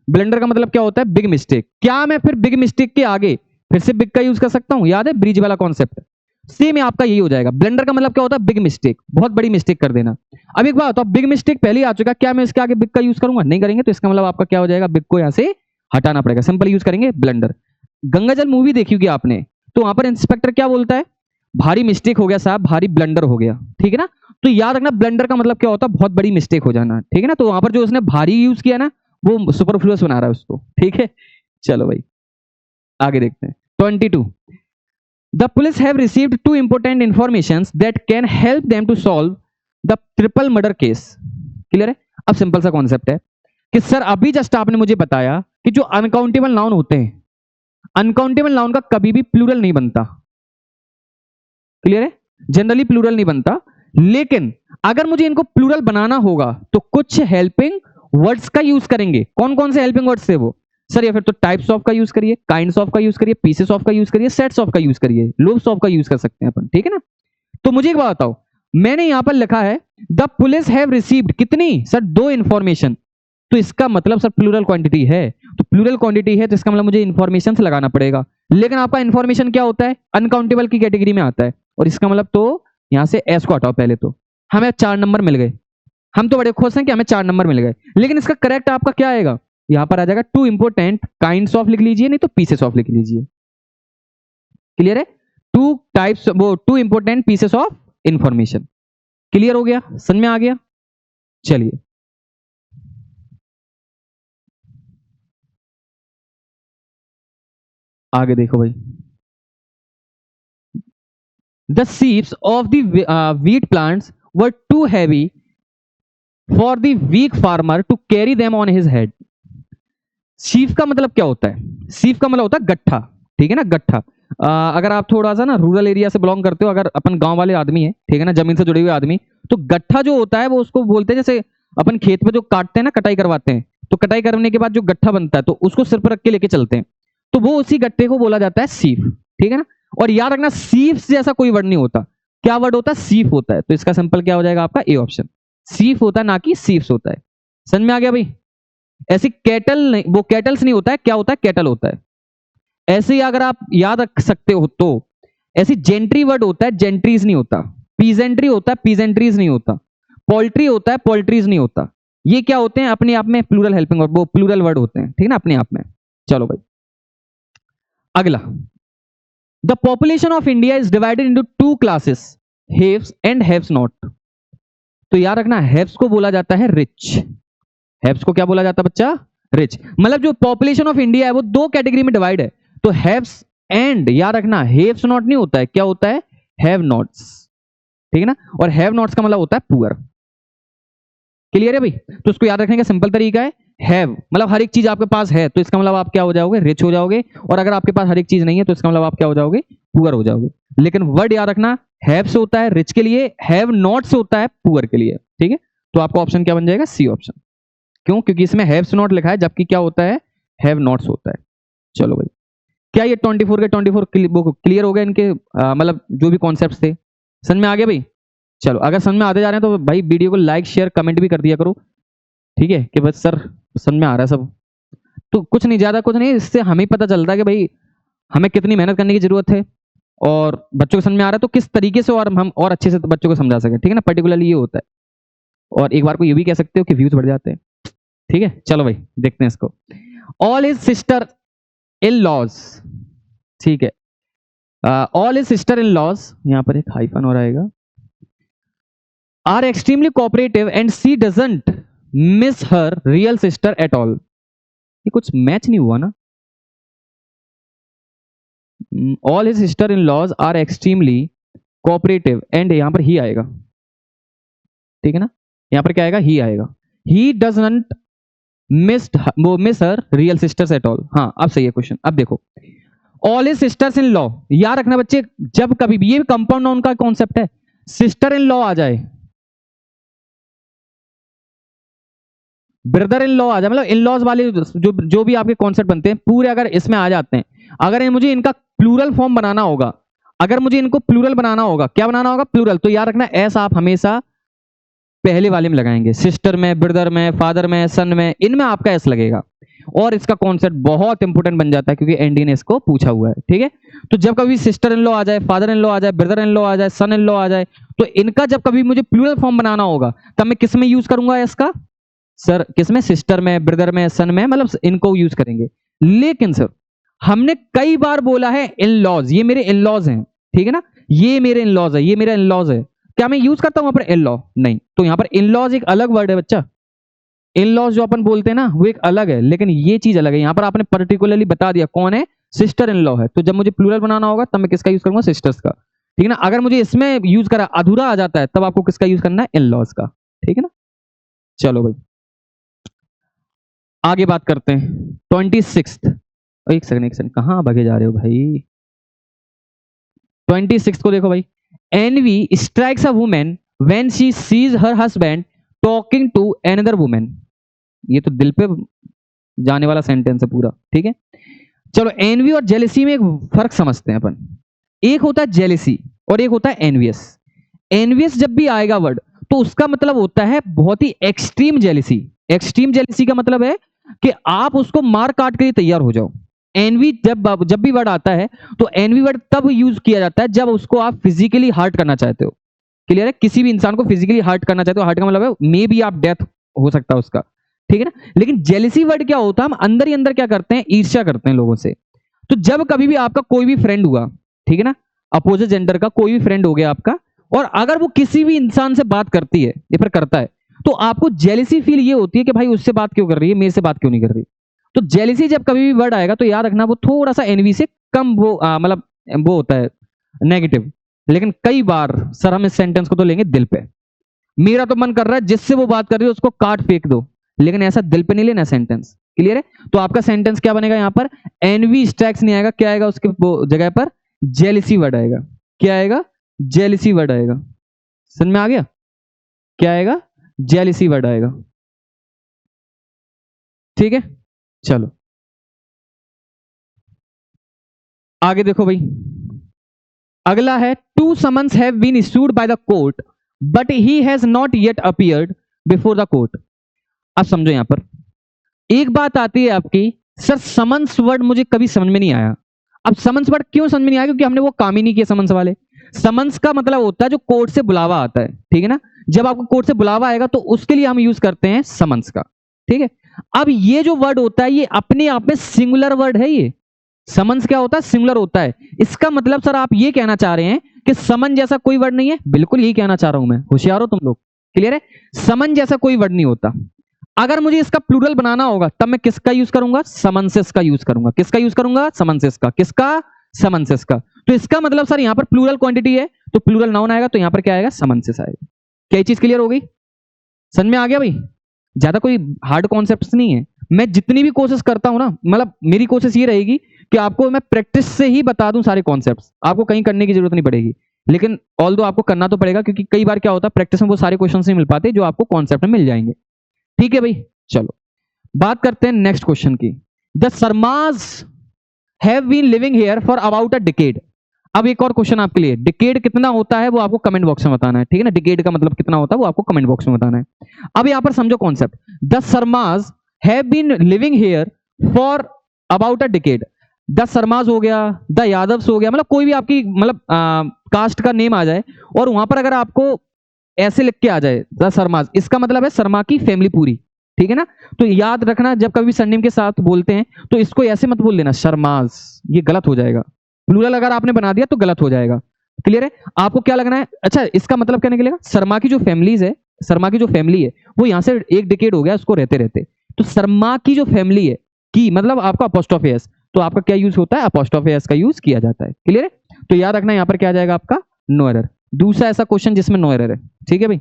ब्लंडर का मतलब क्या होता है, बिग मिस्टेक। क्या मैं फिर बिग मिस्टेक के आगे फिर से बिग का यूज कर सकता हूं, याद है ब्रिज वाला कॉन्सेप्ट। सेम आपका यही हो जाएगा। ब्लंडर का मतलब क्या होता है? बिग मिस्टेक, बहुत बड़ी मिस्टेक कर देना। अब एक बात, तो बिग मिस्टेक पहले ही आ चुका, क्या मैं इसके आगे बिग का यूज करूंगा? नहीं करेंगे, तो इसका मतलब आपका क्या हो जाएगा? बिग को यहां से हटाना पड़ेगा, सिंपल यूज करेंगे ब्लंडर। गंगाजल मूवी देखी होगी आपने, तो वहां पर इंस्पेक्टर क्या बोलता है? भारी मिस्टेक हो गया साहब, भारी ब्लंडर हो गया, ठीक है ना। तो याद रखना ब्लंडर का मतलब क्या होता है? बहुत बड़ी मिस्टेक हो जाना, ठीक है ना। तो वहां पर जो उसने भारी यूज किया ना, वो सुपरफ्लुअस बना रहा है उसको, ठीक है। चलो भाई आगे देखते हैं। 22, the police have received two important informations that can help them to solve the triple murder case। Clear है? अब सिंपल सा कॉन्सेप्ट है कि सर अभी जस्ट आपने मुझे बताया कि जो अनकाउंटेबल नाउन होते हैं, अनकाउंटेबल नाउन का कभी भी प्लूरल नहीं बनता। क्लियर है? जनरली प्लूरल नहीं बनता, लेकिन अगर मुझे इनको प्लूरल बनाना होगा तो कुछ हेल्पिंग वर्ड्स का यूज करेंगे। कौन कौन से हेल्पिंग वर्ड्स थे वो? सर या फिर तो टाइप्स ऑफ का यूज करिए, काइंड्स ऑफ का यूज करिए, पीसेस ऑफ का यूज करिए, सेट्स ऑफ का यूज करिए, लोब्स ऑफ का यूज कर सकते हैं अपन, ठीक है ना। तो मुझे एक बात बताओ, मैंने यहां पर लिखा है द पुलिस हैव रिसीव्ड कितनी? सर दो इंफॉर्मेशन, तो इसका मतलब सर प्लूरल क्वांटिटी है, तो प्लूरल क्वांटिटी है तो इसका मतलब मुझे इंफॉर्मेशन से लगाना पड़ेगा। लेकिन आपका इंफॉर्मेशन क्या होता है? अनकाउंटेबल की कैटेगरी में आता है, और इसका मतलब तो यहां से एस को हटाओ पहले, तो हमें 4 नंबर मिल गए। हम तो बड़े खुश हैं कि हमें 4 नंबर मिल गए, लेकिन इसका करेक्ट आपका क्या आएगा? यहां पर आ जाएगा टू इंपोर्टेंट काइंड्स ऑफ लिख लीजिए, नहीं तो पीसेस ऑफ लिख लीजिए। क्लियर है? टू टाइप्स, वो two important pieces of information. Clear हो गया? समझ में आ गया? चलिए आगे देखो भाई। The seeds of the wheat plants were too heavy for the weak farmer to carry them on his head। Sheath का मतलब क्या होता है? शीफ का मतलब होता है गट्ठा, ठीक है ना, गट्ठा। अगर आप थोड़ा सा ना रूरल एरिया से बिलोंग करते हो, अगर अपन गांव वाले आदमी है, ठीक है ना, जमीन से जुड़े हुए आदमी, तो गट्ठा जो होता है वो उसको बोलते हैं, जैसे अपन खेत में जो काटते हैं ना, कटाई करवाते हैं, तो कटाई करने के बाद जो गट्ठा बनता है तो उसको सिर पर रख के लेके चलते हैं, तो वो उसी गट्ठे को बोला जाता है सीफ, ठीक है ना। और याद रखना सीफ जैसा कोई वर्ड नहीं होता, क्या वर्ड होता है? सीफ होता है। तो इसका सिंपल क्या हो जाएगा आपका? ए ऑप्शन, सीफ होता है, ना कि सीफ्स होता है। समझ में आ गया भाई? ऐसी कैटल नहीं, वो कैटल्स नहीं होता है, क्या होता है? कैटल होता है। ऐसे ही अगर आप याद रख सकते हो तो ऐसी जेंट्री वर्ड होता है, जेंट्रीज नहीं होता। पीजेंट्री होता है, पीजेंट्रीज नहीं होता। पोल्ट्री होता है, पोल्ट्रीज नहीं होता। ये क्या होते हैं? अपने आप में प्लूरल हेल्पिंग वर्ड, वो प्लूरल वर्ड होते हैं, ठीक है ना, अपने आप में। चलो भाई अगला। The population of India is divided into two classes, haves and haves not. तो याद रखना, हैव्स को बोला जाता है रिच। हैव्स को क्या बोला जाता है बच्चा? रिच। मतलब जो पॉपुलेशन ऑफ इंडिया है वो दो कैटेगरी में डिवाइड है, तो हैव्स एंड, याद रखना हैव्स नॉट नहीं होता है, क्या होता है? हैव नॉट्स, ठीक है ना। और हैव नॉट्स का मतलब होता है पुअर। क्लियर है भाई? तो उसको याद रखने का सिंपल तरीका है, हैव मतलब हर एक चीज आपके पास है, तो इसका मतलब आप क्या हो जाओगे? रिच हो जाओगे। और अगर आपके पास हर एक चीज नहीं है तो इसका मतलब आप क्या हो जाओगे? पुअर हो जाओगे। लेकिन वर्ड याद रखना, हैव से होता है रिच के लिए, हैव नॉट से होता है पुअर के लिए, ठीक है। तो आपका ऑप्शन क्या बन जाएगा? C option. क्यों? क्योंकि इसमें हैव्स नॉट लिखा है, जबकि क्या होता है? हैव नॉट्स होता है। चलो भाई, क्या ये 24 के 24 क्लियर हो गए इनके, मतलब जो भी कॉन्सेप्ट थे समझ में आ गया भाई? चलो अगर समझ में आते जा रहे हैं तो भाई वीडियो को लाइक शेयर कमेंट भी कर दिया करो, ठीक है, कि बस सर समझ में आ रहा है सब। तो कुछ नहीं, ज्यादा कुछ नहीं, इससे हमें पता चलता है कि भाई हमें कितनी मेहनत करने की जरूरत है, और बच्चों को समझ में आ रहा है तो किस तरीके से और हम और अच्छे से बच्चों को समझा सके, ठीक है ना, पर्टिकुलरली ये होता है। और एक बार को ये भी कह सकते हो कि व्यूज बढ़ जाते हैं, ठीक है। चलो भाई देखते हैं इसको। All his sister in laws, ठीक है, all his sister in laws, यहां पर एक हाइफन और आएगा, are extremely cooperative and she doesn't miss her real sister at all. ये कुछ मैच नहीं हुआ ना। All his sister in laws are extremely cooperative and यहां पर ही आएगा, ठीक है ना, यहां पर क्या आएगा? ही आएगा। He doesn't miss her real sisters at all. हाँ अब सही है क्वेश्चन। अब देखो, all his sisters in law, याद रखना बच्चे, जब कभी भी, ये कंपाउंड नाउन का कॉन्सेप्ट है, सिस्टर इन लॉ आ जाए, ब्रदर इन लॉ आ जाए, मतलब इन लॉज वाले जो भी आपके कॉन्सेप्ट बनते हैं पूरे अगर इसमें आ जाते हैं, अगर मुझे इनका प्लूरल फॉर्म बनाना होगा, अगर मुझे इनको प्लूरल बनाना होगा, क्या बनाना होगा? प्लूरल। तो याद रखना एस आप हमेशा पहले वाले में लगाएंगे, सिस्टर में, ब्रदर में, फादर में, सन में, इनमें आपका एस लगेगा। और इसका कॉन्सेप्ट बहुत इंपॉर्टेंट बन जाता है क्योंकि एनडी ने इसको पूछा हुआ है, ठीक है। तो जब कभी सिस्टर इन लॉ आ जाए, फादर इन लॉ आ जाए, ब्रदर इन लॉ आ जाए, सन इन लॉ आ जाए, तो इनका जब कभी मुझे प्लूरल फॉर्म बनाना होगा तब मैं किस में यूज करूंगा इसका? सर किसमें? सिस्टर में, ब्रदर में, सन में, मतलब इनको यूज करेंगे। लेकिन सर हमने कई बार बोला है इन लॉज, ये मेरे इन लॉज हैं, ठीक है ना, ये मेरे इन लॉज है, ये मेरा इन लॉज है, क्या मैं यूज करता हूं यहाँ पर इन लॉ? नहीं। तो यहाँ पर इन लॉज एक अलग वर्ड है बच्चा, इन लॉज जो अपन बोलते हैं ना वो एक अलग है, लेकिन ये चीज अलग है। यहाँ पर आपने पर्टिकुलरली बता दिया कौन है, सिस्टर इन लॉ है। तो जब मुझे प्लूरल बनाना होगा तब मैं किसका यूज करूंगा? सिस्टर्स का, ठीक है ना। अगर मुझे इसमें यूज करा अधूरा आ जाता है तब आपको किसका यूज करना है? इन लॉज का, ठीक है ना। चलो भाई आगे बात करते हैं 26। एक सेकंड कहां भागे जा रहे हो भाई? 26 को देखो भाई, envy strikes a woman when she sees her husband talking to another woman. ये तो दिल पे जाने वाला सेंटेंस है पूरा, ठीक है। चलो एनवी और जेलेसी में एक फर्क समझते हैं अपन। एक होता है जेलेसी और एक होता है एनवियस। एनवियस जब भी आएगा वर्ड तो उसका मतलब होता है बहुत ही एक्सट्रीम जेलेसी। एक्सट्रीम जेलेसी का मतलब है कि आप उसको मार काट के लिए तैयार हो जाओ। एनवी जब भी वर्ड आता है तो एनवी वर्ड तब यूज किया जाता है जब उसको आप फिजिकली हर्ट करना चाहते हो। क्लियर है? किसी भी इंसान को फिजिकली हर्ट करना चाहते हो, हर्ट का मतलब है मे बी आप डेथ हो सकता है उसका, ठीक है ना। लेकिन जेलिसी वर्ड क्या होता है? हम अंदर ही अंदर क्या करते हैं? ईर्ष्या करते हैं लोगों से। तो जब कभी भी आपका कोई भी फ्रेंड हुआ, ठीक है ना, अपोजिट जेंडर का कोई भी फ्रेंड हो गया आपका, और अगर वो किसी भी इंसान से बात करती है या फिर करता है तो आपको जेलिसी फील ये होती है कि भाई उससे बात क्यों कर रही है, मेरे से बात क्यों नहीं कर रही। तो जेलिसी जब कभी भी वर्ड आएगा तो याद रखना वो थोड़ा सा एनवी से कम वो मतलब वो होता है नेगेटिव। लेकिन कई बार सर हम इस सेंटेंस को तो लेंगे दिल पे। मेरा तो मन कर रहा है जिससे वो बात कर रही है उसको काट फेंक दो, लेकिन ऐसा दिल पे नहीं लेना सेंटेंस। क्लियर है? तो आपका सेंटेंस क्या बनेगा यहाँ पर? एनवी स्ट्राइक्स नहीं आएगा, क्या आएगा उसके जगह पर? जेलिसी वर्ड आएगा। क्या आएगा? जेलिसी वर्ड आएगा। समझ में आ गया? क्या आएगा? जेलिसी वर्ड आएगा, ठीक है। चलो आगे देखो भाई, अगला है two summons have been issued by the court but he has not yet appeared before the court. अब समझो यहां पर एक बात आती है आपकी, सर समन्स वर्ड मुझे कभी समझ में नहीं आया। अब समन्स वर्ड क्यों समझ में नहीं आया? क्योंकि हमने वो काम ही नहीं किया समन्स वाले। समन्स का मतलब होता है जो कोर्ट से बुलावा आता है, ठीक है ना। जब आपको कोर्ट से बुलावा आएगा तो उसके लिए हम यूज करते हैं समन्स का, ठीक है। अब ये जो वर्ड होता है ये अपने आप में सिंगुलर वर्ड है। ये समन्स क्या होता है? सिंगुलर होता है। इसका मतलब सर आप ये कहना चाह रहे हैं कि समन जैसा कोई वर्ड नहीं है? बिल्कुल यही कहना चाह रहा हूं मैं, होशियार हो तुम लोग। क्लियर है? समन जैसा कोई वर्ड नहीं होता। अगर मुझे इसका प्लूरल बनाना होगा तब मैं किसका यूज करूंगा? समन्सेस का यूज करूंगा। किसका यूज करूंगा? समन्सेस का। किसका? समन्सेस का। तो इसका मतलब सर यहां पर प्लूरल क्वांटिटी है तो प्लूरल नाउन आएगा, तो यहां पर क्या आएगा? समन्सेस आएगा। क्या चीज क्लियर हो गई? समझ में आ गया भाई? ज्यादा कोई हार्ड कॉन्सेप्ट्स नहीं है। मैं जितनी भी कोशिश करता हूं ना, मतलब मेरी कोशिश ये रहेगी कि आपको मैं प्रैक्टिस से ही बता दूं सारे कॉन्सेप्ट्स, आपको कहीं करने की जरूरत नहीं पड़ेगी। लेकिन ऑल दो आपको करना तो पड़ेगा क्योंकि कई बार क्या होता है प्रैक्टिस में वो सारे क्वेश्चन नहीं मिल पाते जो आपको कॉन्सेप्ट में मिल जाएंगे, ठीक है भाई। चलो बात करते हैं नेक्स्ट क्वेश्चन की। The Sharmas have been living here for about a decade. अब एक और क्वेश्चन आपके लिए, डिकेड कितना होता है वो आपको कमेंट बॉक्स में बताना है, ठीक है ना। डिकेड का मतलब कितना होता है वो आपको कमेंट बॉक्स में बताना है। अब यहां पर समझो concept, the Sharmas have been living here for about a decade. The Sharmas हो गया, द यादव्स हो गया, मतलब कोई भी आपकी मतलब कास्ट का नेम आ जाए और वहां पर अगर आपको ऐसे लिख के आ जाए द शर्माज, इसका मतलब है शर्मा की फैमिली पूरी, ठीक है ना। तो याद रखना जब कभी सरनेम के साथ बोलते हैं तो इसको ऐसे मत बोल लेना शर्माज, ये गलत हो जाएगा। प्लूरल अगर आपने बना दिया तो गलत हो जाएगा। क्लियर है? आपको क्या लगना है? अच्छा इसका मतलब क्या निकलेगा? शर्मा की जो फैमिलीज है, शर्मा की जो फैमिली है वो यहां से एक डिकेड हो गया उसको रहते रहते, तो शर्मा की जो फैमिली है की मतलब आपका अपोस्ट्रोफी एस, तो आपका क्या यूज होता है? अपोस्ट्रोफी एस का यूज किया जाता है। क्लियर है? तो याद रखना यहां पर क्या आ जाएगा आपका? No error. दूसरा ऐसा क्वेश्चन जिसमें नो एरर है, ठीक है भाई।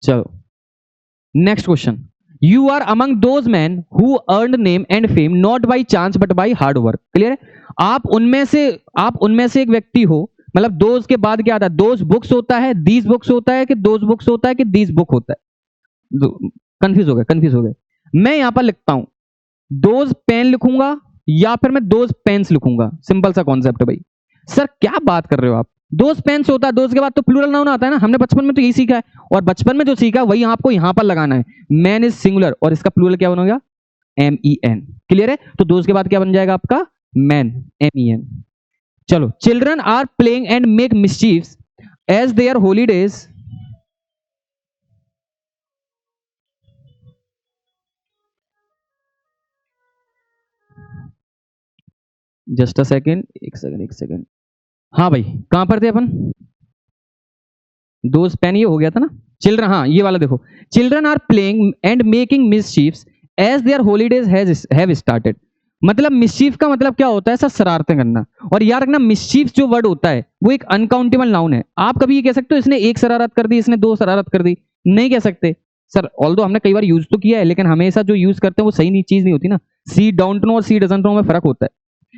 चलो next question, you are among those man who earn name and fame not by chance but by hard work. Clear है? आप उनमें से एक व्यक्ति हो, मतलब दोज के बाद क्या आता है? दोज बुक्स होता है, दीज बुक्स होता है कि दोज बुक्स होता है कि दीज बुक होता है? कंफ्यूज हो गए। मैं यहां पर लिखता हूं दोज पेन लिखूंगा या फिर मैं दोज पेन्स लिखूंगा। सिंपल सा कॉन्सेप्ट है भाई। सर क्या बात कर रहे हो आप? दोज पेन्स होता है, दोज के बाद तो प्लूरल नाउन आता है ना, हमने बचपन में तो यही सीखा है, और बचपन में जो सीखा वही आपको यहां पर लगाना है। मैन इज सिंगुलर और इसका प्लूरल क्या बनेगा, MEN। क्लियर है? तो दोज के बाद क्या बन जाएगा आपका, मैन, MEN। चलो, children are playing and make मिस्चीव्स as their holidays, just a second, एक सेकेंड। हाँ भाई, कहां पर थे अपन, दोज पेन ये हो गया था ना, चिल्ड्रन, हाँ ये वाला देखो, children are playing and making mischiefs as their holidays have started. मतलब मिसचीफ का मतलब क्या होता है, सर शरारतें करना। और याद रखना, मिसचीफ जो वर्ड होता है वो एक अनकाउंटेबल नाउन है। आप कभी ये कह सकते हो इसने एक शरारत कर दी, इसने दो शरारत कर दी, नहीं कह सकते सर। ऑल्दो हमने कई बार यूज तो किया है, लेकिन हमेशा जो यूज करते हैं वो सही चीज नहीं होती ना। सी डोंट नो और सी डजंट नो में फर्क होता है।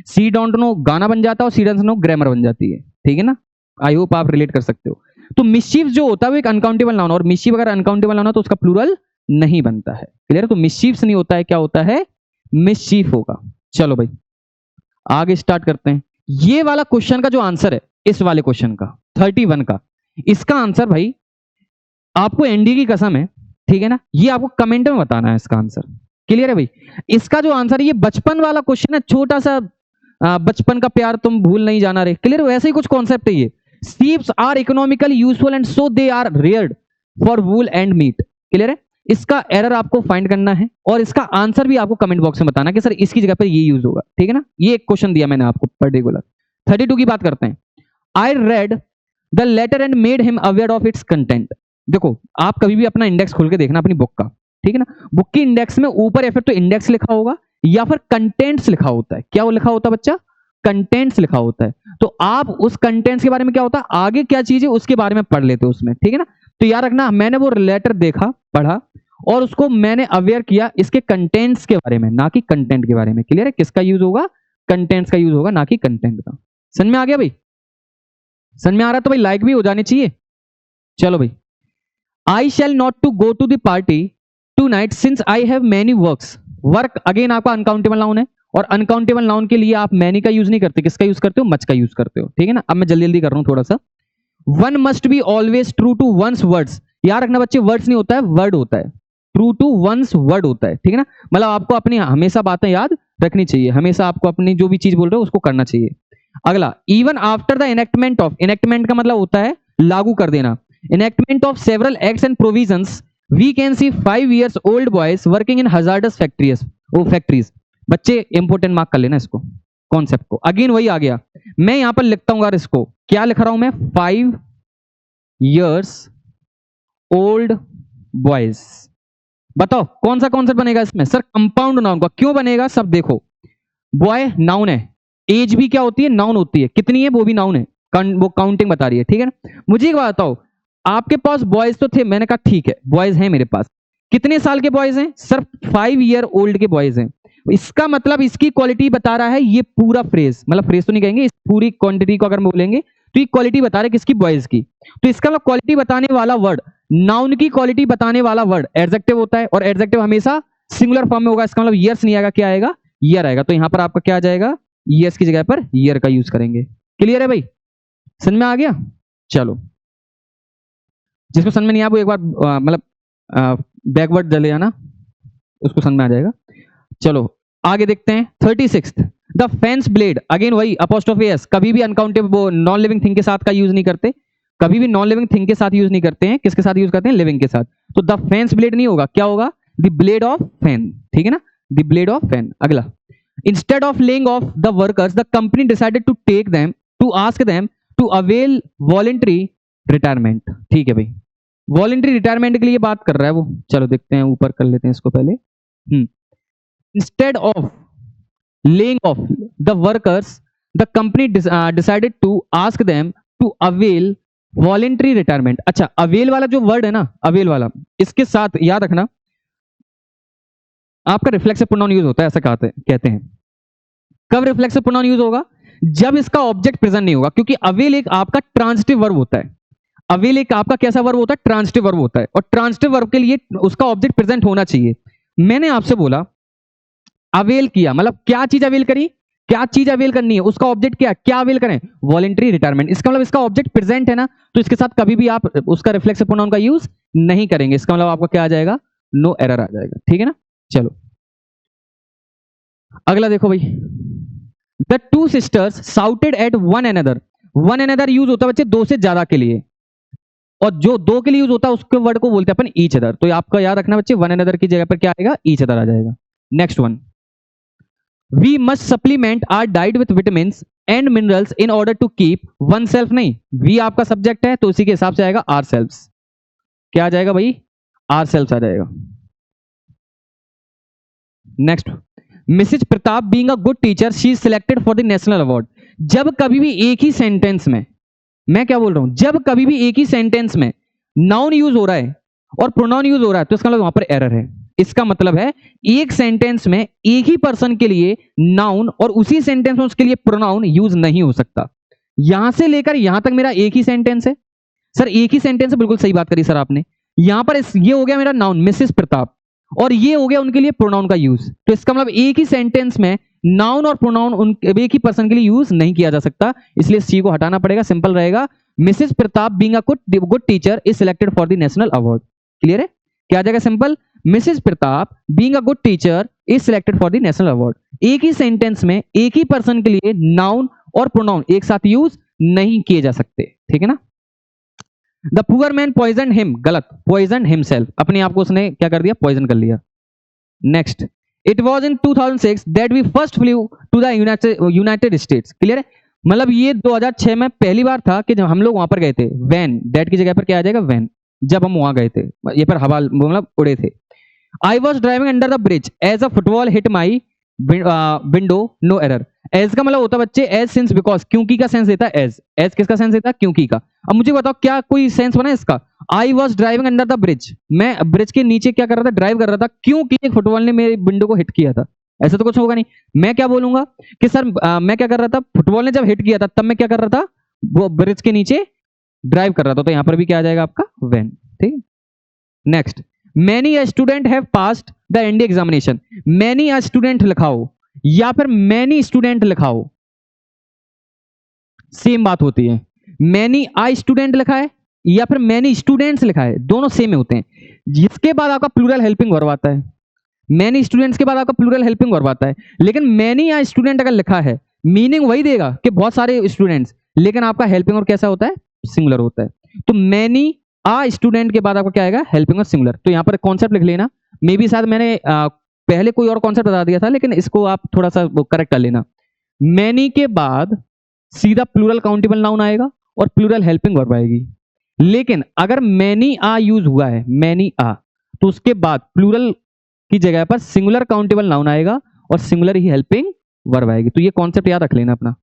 सी डोंट नो गाना बन जाता है और सी डजंट नो ग्रामर बन जाती है, ठीक है ना। आई होप आप रिलेट कर सकते हो। तो मिसचीफ जो होता है वो एक अनकाउंटेबल नाउन, और मिसचीफ अगर अनकाउंटेबल नाउन है तो उसका प्लूरल नहीं बनता है। क्लियर है? तो मिसचीफ नहीं होता है, क्या होता है, मिसचीफ होगा। चलो भाई आगे स्टार्ट करते हैं। ये वाला क्वेश्चन का जो आंसर है, इस वाले क्वेश्चन का 31 का, इसका आंसर भाई आपको एनडी की कसम है, ठीक है ना, ये आपको कमेंट में बताना है इसका आंसर। क्लियर है भाई? इसका जो आंसर है, ये बचपन वाला क्वेश्चन है, छोटा सा, बचपन का प्यार तुम भूल नहीं जाना रे। क्लियर? वैसे ही कुछ कॉन्सेप्ट है ये। Sheep are economically useful and so they are reared for wool and meat। Clear है? इसका एरर आपको फाइंड करना है और इसका आंसर भी आपको कमेंट बॉक्स में बताना कि सर इसकी जगह पर ये यूज होगा, ठीक है ना। ये एक क्वेश्चन दिया मैंने आपको पर्टिकुलर। 32 की बात करते हैं। I read the letter and made him aware of its content. देखो, आप कभी भी अपना इंडेक्स खोल के देखना अपनी बुक का, ठीक है ना। बुक की इंडेक्स में ऊपर या फिर तो इंडेक्स लिखा होगा या फिर कंटेंट्स लिखा होता है। क्या वो लिखा होता है बच्चा? कंटेंट्स लिखा होता है। तो आप उस कंटेंट्स के बारे में क्या होता है, आगे क्या चीज है उसके बारे में पढ़ लेते हो उसमें, ठीक है ना। तो याद रखना, मैंने वो लेटर देखा, पढ़ा और उसको मैंने अवेयर किया इसके कंटेंट्स के बारे में, ना कि कंटेंट के बारे में। क्लियर है? किसका यूज होगा, कंटेंट्स का यूज होगा, ना कि कंटेंट का। समझ में आ गया भाई? समझ में आ रहा तो भाई लाइक भी हो जानी चाहिए। चलो भाई, I shall not to go to the party tonight since I have many works. Work again आपका अनकाउंटेबल नाउन है, और अनकाउंटेबल नाउन के लिए आप मैनी का यूज नहीं करते, किसका यूज करते हो, मच का यूज करते हो, ठीक है ना। अब मैं जल्दी जल्दी कर रहा हूं थोड़ा सा। One must be always true to one's words. याद रखना बच्चे, वर्ड्स नहीं होता है, वर्ड होता है। ट्रू टू वंस वर्ड होता है, ठीक है ना। मतलब आपको अपनी हमेशा बातें याद रखनी चाहिए, हमेशा आपको अपनी जो भी चीज बोल रहे हो उसको करना चाहिए। अगला, even after the enactment of, enactment का मतलब होता है लागू कर देना, enactment of several acts and provisions we can see 5 years old boys working in hazardous factories. बच्चे इंपोर्टेंट मार्क कर लेना इसको, कॉन्सेप्ट को। अगेन वही आ गया, मैं यहां पर लिखता हूं, इसको क्या लिख रहा हूं मैं, 5 years old boys। बताओ कौन सा कॉन्सेप्ट बनेगा इसमें, सर कंपाउंड नाउन का। क्यों बनेगा, सब देखो, बॉय नाउन है, एज भी क्या होती है, नाउन होती है, कितनी है वो भी नाउन है, वो काउंटिंग बता रही है, ठीक है ना। मुझे एक बात बताओ, आपके पास बॉयज तो थे, मैंने कहा ठीक है बॉयज हैं मेरे पास, कितने साल के बॉयज हैं, सर 5 year old के बॉयज हैं। इसका मतलब इसकी क्वालिटी बता रहा है ये पूरा फ्रेज, मतलब फ्रेज तो नहीं कहेंगे, इस पूरी क्वांटिटी को अगर बोलेंगे तो ये क्वालिटी बता रहा है किसकी, बॉयज की। तो इसका मतलब क्वालिटी बताने वाला वर्ड, नाउन की क्वालिटी बताने वाला वर्ड एडजेक्टिव होता है, और एडजेक्टिव हमेशा सिंगुलर फॉर्म में होगा। इसका मतलब ईयर्स नहीं आएगा, क्या आएगा, ईयर आएगा। तो यहां पर आपका क्या आ जाएगा, ईयर्स की जगह पर ईयर का यूज करेंगे। क्लियर है भाई? समझ में आ गया? चलो, जिसको समझ में नहीं आया वो एक बार मतलब बैकवर्ड चले जाना, उसको समझ में आ जाएगा। चलो आगे देखते हैं। 36, द फेंस ब्लेड, अगेन वही अपोस्ट्रोफी एस, कभी भी अनकाउंटेबल नॉन लिविंग थिंग के साथ का यूज नहीं करते, कभी भी नॉन लिविंग थिंग के साथ यूज नहीं करते हैं, किसके साथ यूज करते हैं, लिविंग के साथ। तो द फेंस ब्लेड नहीं होगा, क्या होगा, द ब्लेड ऑफ फैन, ठीक है ना, द ब्लेड ऑफ फैन। अगला, instead of laying off the workers the company decided to take them to ask them to avail voluntary retirement. ठीक है भाई, वॉलंटरी रिटायरमेंट के लिए बात कर रहा है वो। चलो देखते हैं, ऊपर कर लेते हैं इसको पहले। Instead of laying off the workers the company decided to ask them to avail voluntary retirement. अच्छा, अवेल वाला जो वर्ड है ना, अवेल वाला, इसके साथ याद रखना आपका रिफ्लेक्सिव प्रोनाउन यूज होता है, ऐसा कहते हैं। कब रिफ्लेक्सिव प्रोनाउन यूज होगा, जब इसका ऑब्जेक्ट प्रेजेंट नहीं होगा, क्योंकि अवेल एक आपका ट्रांजिटिव वर्ब होता है। अवेल एक आपका कैसा वर्ब होता है, ट्रांजिटिव वर्ब होता है, और ट्रांजिटिव वर्ब के लिए उसका ऑब्जेक्ट प्रेजेंट होना चाहिए। मैंने आपसे बोला अवेल किया, मतलब क्या चीज अवेल करी, क्या चीज अवेल करनी है, उसका ऑब्जेक्ट क्या अवेल करें, वॉलंटरी रिटायरमेंट। इसका मतलब इसका ऑब्जेक्ट प्रेजेंट है ना, तो इसके साथ कभी भी आप उसका रिफ्लेक्सिव प्रोनाउन का यूज नहीं करेंगे। इसका मतलब आपका क्या आ जाएगा, नो एरर आ जाएगा। ठीक है ना, चलो अगला देखो भाई, the two sisters shouted at one another. One another use होता है बच्चे दो से ज्यादा के लिए, और जो दो के लिए यूज होता है उसके वर्ड को बोलते हैं अपन ईच अदर। तो ये आपका याद रखना बच्चे, वन अनदर की जगह पर क्या आएगा, ईच अदर आ जाएगा। Next one, we must supplement our diet with vitamin and minerals in order to keep oneself. नहीं, वी आपका सब्जेक्ट है तो उसी के हिसाब से आएगा आर सेल्फ्स। क्या आ जाएगा भाई, आर सेल्फ्स आ जाएगा। Next, Mrs Pratap being a good teacher she is selected for the national award. जब कभी भी एक ही सेंटेंस में, मैं क्या बोल रहा हूं, जब कभी भी एक ही सेंटेंस में नाउन यूज हो रहा है और प्रोनाउन यूज हो रहा है तो इसका मतलब वहां पर एरर है। इसका मतलब है एक सेंटेंस में एक ही पर्सन के लिए नाउन और उसी सेंटेंस में उसके लिए प्रोनाउन यूज नहीं हो सकता। यहां से लेकर यहां तक मेरा एक ही सेंटेंस है सर, एक ही सेंटेंस है, बिल्कुल सही बात करी सर आपने। यहां पर ये हो गया मेरा नाउन मिसेस प्रताप, और ये हो गया उनके लिए प्रोनाउन का यूज। तो इसका मतलब एक ही सेंटेंस में नाउन और प्रोनाउन उन एक ही पर्सन के लिए यूज नहीं किया जा सकता, इसलिए इस चीज को हटाना पड़ेगा। सिंपल रहेगा, Mrs Pratap being a good teacher is selected for the national award. Clear है, क्या आ जाएगा simple, Mrs Pratap being a good teacher is selected for the national award. एक ही सेंटेंस में एक ही पर्सन के लिए नाउन और प्रोनाउन एक साथ यूज नहीं किए जा सकते। ठीक है ना, the poor man poison him, गलत, पॉइजन हिमसेल्फ, अपने आप को उसने क्या कर दिया, पॉइजन कर लिया। Next, it was in 2006 that we first flew to the United States. Clear है, मतलब ये 2006 में पहली बार था कि जब हम लोग वहां पर गए थे। वैन, दैट की जगह पर क्या आ जाएगा, वैन, जब हम वहां गए थे, ये पर हवा मतलब उड़े थे। I was driving under the bridge as a football hit my window, no error. As का मतलब होता है बच्चे एज सिंस बिकॉज, क्योंकि का सेंस देता है एज, एज किसका सेंस देता है, क्योंकि का। अब मुझे बताओ क्या कोई सेंस बना इसका, आई was driving under the bridge, मैं ब्रिज के नीचे क्या कर रहा था, ड्राइव कर रहा था, क्योंकि एक फुटबॉल ने मेरे विंडो को हिट किया था। ऐसा तो कुछ होगा नहीं। मैं क्या बोलूंगा कि सर मैं क्या कर रहा था, फुटबॉल ने जब हिट किया था तब मैं क्या कर रहा था, वो ब्रिज के नीचे ड्राइव कर रहा था। तो यहां पर भी क्या आ जाएगा आपका, व्हेन। ठीक है, next, many a student have passed the NDA examination. Many a student लिखाओ या फिर मैनी स्टूडेंट लिखाओ, सेम बात होती है। मैनी आई स्टूडेंट लिखा है या फिर मैनी स्टूडेंट्स लिखा है, दोनों सेम होते हैं। जिसके बाद आपका प्लूरल हेल्पिंग वर्ब आता है, मैनी स्टूडेंट्स के बाद आपका प्लूरल हेल्पिंग वर्ब आता है। लेकिन मैनी आई स्टूडेंट अगर लिखा है, मीनिंग वही देगा कि बहुत सारे स्टूडेंट्स, लेकिन आपका हेल्पिंग वर्ब कैसा होता है, सिंगुलर होता है। तो मैनी आ स्टूडेंट के बाद आपको क्या आएगा, हेल्पिंग वर्ब सिंगुलर। तो यहां पर कॉन्सेप्ट लिख लेना, मे बी शायद मैंने पहले कोई और कॉन्सेप्ट बता दिया था, लेकिन इसको आप थोड़ा सा करेक्ट कर लेना। मैनी के बाद सीधा प्लूरल काउंटेबल नाउन आएगा और प्लूरल हेल्पिंग वर्ब आएगी। लेकिन अगर मैनी आ यूज हुआ है, मैनी आ, तो उसके बाद प्लूरल की जगह पर सिंगुलर काउंटेबल नाउन आएगा और सिंगुलर ही हेल्पिंग वर्ब आएगी। तो ये कॉन्सेप्ट याद रख लेना अपना।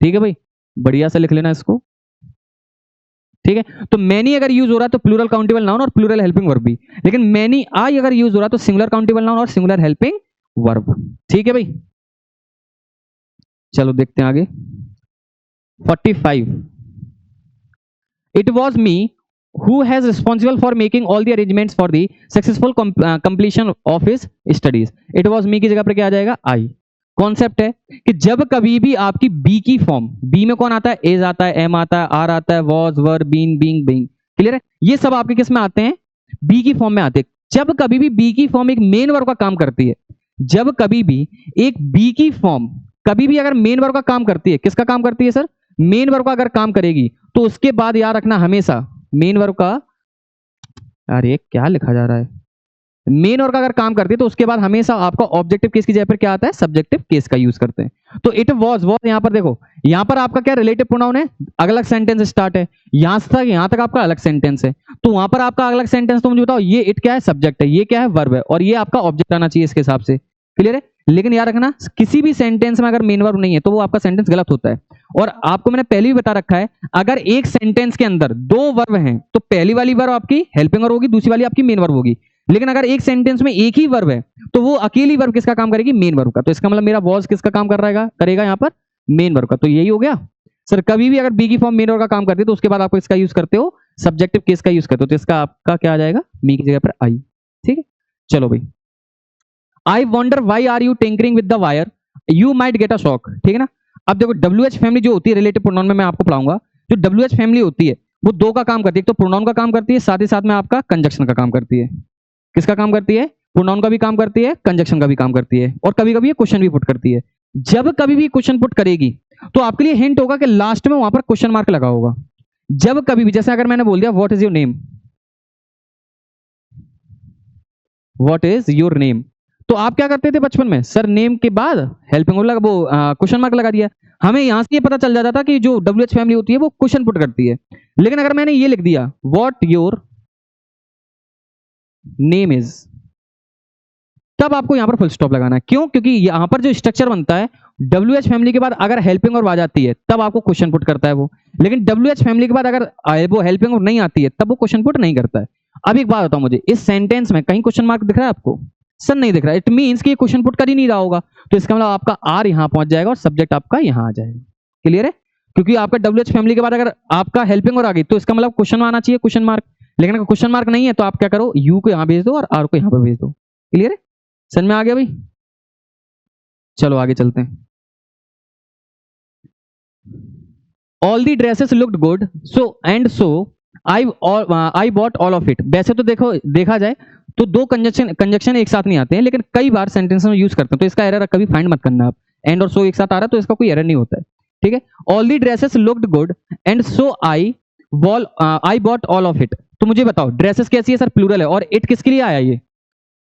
ठीक है भाई, बढ़िया से लिख लेना इसको। ठीक है, तो मैनी अगर यूज हो रहा है तो प्लूरल काउंटेबल नाउन और प्लूरल हेल्पिंग वर्ब भी, लेकिन मैनी आई अगर यूज हो रहा है तो सिंगुलर काउंटेबल नाउन और सिंगुलर हेल्पिंग वर्ब। ठीक है भाई, चलो देखते हैं आगे। 45, it was me who has responsible for making all the arrangements for the successful completion of his studies। it was me की जगह पर क्या आ जाएगा, I। कॉन्सेप्ट है कि जब कभी भी आपकी बी की फॉर्म, बी में कौन आता है, एज आता है, एम आता है, आर आता है, was, were, been, being, being. Clear है, ये सब आपके किस में आते हैं, बी की फॉर्म में आते हैं। जब कभी भी बी की फॉर्म एक मेन वर्ब का काम करती है, जब कभी भी एक बी की फॉर्म कभी भी अगर मेन वर्ब का काम करती है, किसका काम करती है सर, मेन वर्ब का अगर काम करेगी, तो उसके बाद याद रखना हमेशा मेन वर्ब का, अरे क्या लिखा जा रहा है, मेन वर्ब का अगर काम करती है तो उसके बाद हमेशा आपका ऑब्जेक्टिव केस की जगह पर क्या आता है, सब्जेक्टिव केस का यूज करते हैं। तो इट वॉज, यहां पर देखो, यहां पर आपका क्या रिलेटिव प्रोनाउन है, अलग सेंटेंस स्टार्ट है, यहां तक आपका अलग सेंटेंस है। तो वहां पर आपका अलग सेंटेंस, तो मुझे बताओ ये इट क्या है, सब्जेक्ट है, ये क्या है, वर्ब है, और ये आपका ऑब्जेक्ट आना चाहिए इसके हिसाब से। क्लियर है, लेकिन याद रखना किसी भी सेंटेंस में अगर मेन वर्ब नहीं है तो वो आपका सेंटेंस गलत होता है। और आपको मैंने पहले भी बता रखा है, अगर एक सेंटेंस के अंदर दो वर्ब हैं तो पहली वाली वर्ब आपकी हेल्पिंग वर्ब होगी, दूसरी वाली आपकी मेन वर्ब होगी। लेकिन अगर एक सेंटेंस में एक ही वर्ब है तो वो अकेली वर्ब किसका काम करेगी, मेन वर्ब का। तो इसका मतलब मेरा वॉज किसका काम करेगा यहाँ पर, मेन वर्ब का। तो यही हो गया सर, कभी भी अगर बी की फॉर्म मेन वर्ब का काम करती है तो उसके बाद आपको इसका यूज करते हो, सब्जेक्टिव केस का यूज करते हो। तो इसका आपका क्या आ जाएगा, मी की जगह पर आई। ठीक है, चलो भाई। I wonder why are you tinkering with the wire? You might get a shock, ठीक है ना। अब देखो WH फैमिली जो होती है रिलेटिव प्रोनाउन में मैं आपको पढ़ाऊंगा, जो WH फैमिली होती है वो दो का काम करती है, एक तो प्रोनाउन का काम करती है, साथ ही साथ में आपका कंजक्शन का काम करती है। किसका काम करती है? प्रोनाउन का भी काम करती है, कंजक्शन का भी काम करती है, और कभी कभी ये क्वेश्चन भी पुट करती है। जब कभी भी क्वेश्चन पुट करेगी तो आपके लिए हिंट होगा कि लास्ट में वहां पर क्वेश्चन मार्क लगा होगा। जब कभी भी, जैसे अगर मैंने बोल दिया what is your name, what is your name, तो आप क्या करते थे बचपन में? सर नेम के बाद हेल्पिंग वर्ब लगा, वो क्वेश्चन मार्क लगा दिया। हमें यहां से ये पता चल जाता था कि जो WH फैमिली होती है वो क्वेश्चन पुट करती है। लेकिन अगर मैंने ये लिख दिया व्हाट योर नेम इज, तब आपको यहां पर फुल स्टॉप लगाना है। क्यों? क्योंकि यहां पर जो स्ट्रक्चर बनता है WH फैमिली के बाद अगर हेल्पिंग वर्ब आ जाती है तब आपको क्वेश्चन पुट करता है वो, लेकिन WH फैमिली के बाद अगर वो हेल्पिंग वर्ब नहीं आती है तब वो क्वेश्चन पुट नहीं करता है। अब एक बात बताओ मुझे, इस सेंटेंस में कहीं क्वेश्चन मार्क दिख रहा है आपको? सर नहीं दिख रहा है। इट मींस कि ये क्वेश्चन पुट कर ही नहीं रहा होगा, तो इसका मतलब आपका आर यहां पहुंच जाएगा और सब्जेक्ट आपका यहां आ जाएगा। क्लियर है? क्योंकि आपका WH फैमिली के बाद अगर आपका हेल्पिंग वर्ब आ गई तो इसका मतलब क्वेश्चन आना चाहिए, क्वेश्चन मार्क। लेकिन अगर क्वेश्चन मार्क नहीं है तो आप क्या करो, यू को यहां भेज दो और आर को यहां पर भेज दो। क्लियर है? समझ में आ गया भाई? चलो आगे चलते हैं। All the dresses looked good so I bought all of it. वैसे तो देखो, देखा जाए तो दो कंजक्शन एक साथ नहीं आते हैं, लेकिन कई बार सेंटेंस में यूज करते हैं, तो इसका एरर कभी फाइंड मत करना आप। एंड और सो एक साथ आ रहा है तो इसका कोई एरर नहीं होता है, ठीक है। All the dresses looked good and so I bought all of it. तो मुझे बताओ ड्रेसेस कैसी है? सर प्लूरल है। और इट किसके लिए आया? ये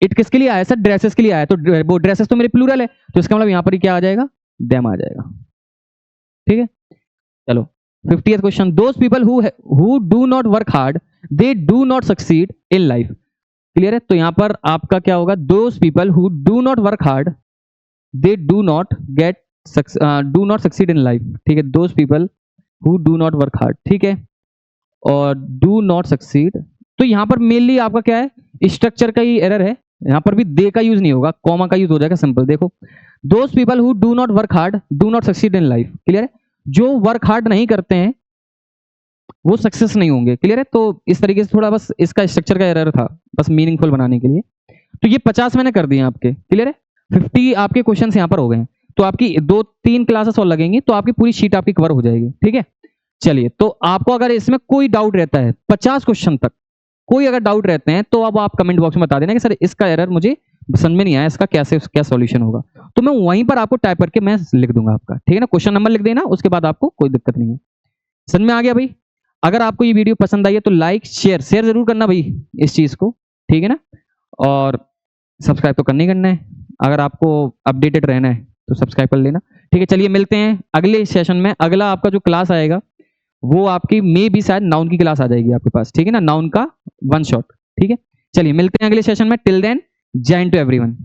इट किसके लिए आया? सर ड्रेसेस के लिए आया। तो वो ड्रेसेस तो मेरे प्लूरल है, तो इसका मतलब यहां पर ही क्या आ जाएगा? देम आ जाएगा, ठीक है। चलो 50th question, those people who do not work hard they do not succeed in life. Clear है? तो यहां पर आपका क्या होगा? Those people who do not work hard they do not succeed in life, ठीक है। Those people who do not work hard, ठीक है, और डू नॉट सक्सीड। तो यहां पर मेनली आपका क्या है? स्ट्रक्चर का ही एरर है। यहां पर भी दे का यूज नहीं होगा, कॉमा का यूज हो जाएगा। सिंपल देखो, those people who do not work hard do not succeed in life. Clear है? जो वर्क हार्ड नहीं करते हैं वो सक्सेस नहीं होंगे। क्लियर है? तो इस तरीके से थोड़ा बस इसका स्ट्रक्चर का एरर था, बस मीनिंगफुल बनाने के लिए। तो ये 50 मैंने कर दिए आपके। क्लियर है? 50 आपके क्वेश्चन यहाँ पर हो गए हैं। तो आपकी 2-3 क्लासेस और लगेंगी तो आपकी पूरी शीट आपकी कवर हो जाएगी, ठीक है। चलिए, तो आपको अगर इसमें कोई डाउट रहता है 50 क्वेश्चन तक, कोई अगर डाउट रहते हैं तो अब आप कमेंट बॉक्स में बता देना कि सर इसका एरर मुझे समझ में नहीं आया, इसका कैसे क्या सॉल्यूशन होगा। तो मैं वहीं पर आपको टाइप करके मैं लिख दूंगा आपका, ठीक है ना। क्वेश्चन नंबर लिख देना, उसके बाद आपको कोई दिक्कत नहीं है। समझ में आ गया भाई? अगर आपको ये वीडियो पसंद आई है तो लाइक शेयर जरूर करना भाई इस चीज को, ठीक है ना। और सब्सक्राइब तो करना ही करना है, अगर आपको अपडेटेड रहना है तो सब्सक्राइब कर लेना, ठीक है। चलिए मिलते हैं अगले सेशन में। अगला आपका जो क्लास आएगा वो आपकी मे भी शायद नाउन की क्लास आ जाएगी आपके पास, ठीक है ना, नाउन का 1 शॉट, ठीक है। चलिए मिलते हैं अगले सेशन में। टिल देन, जय हिंद टू एवरीवन।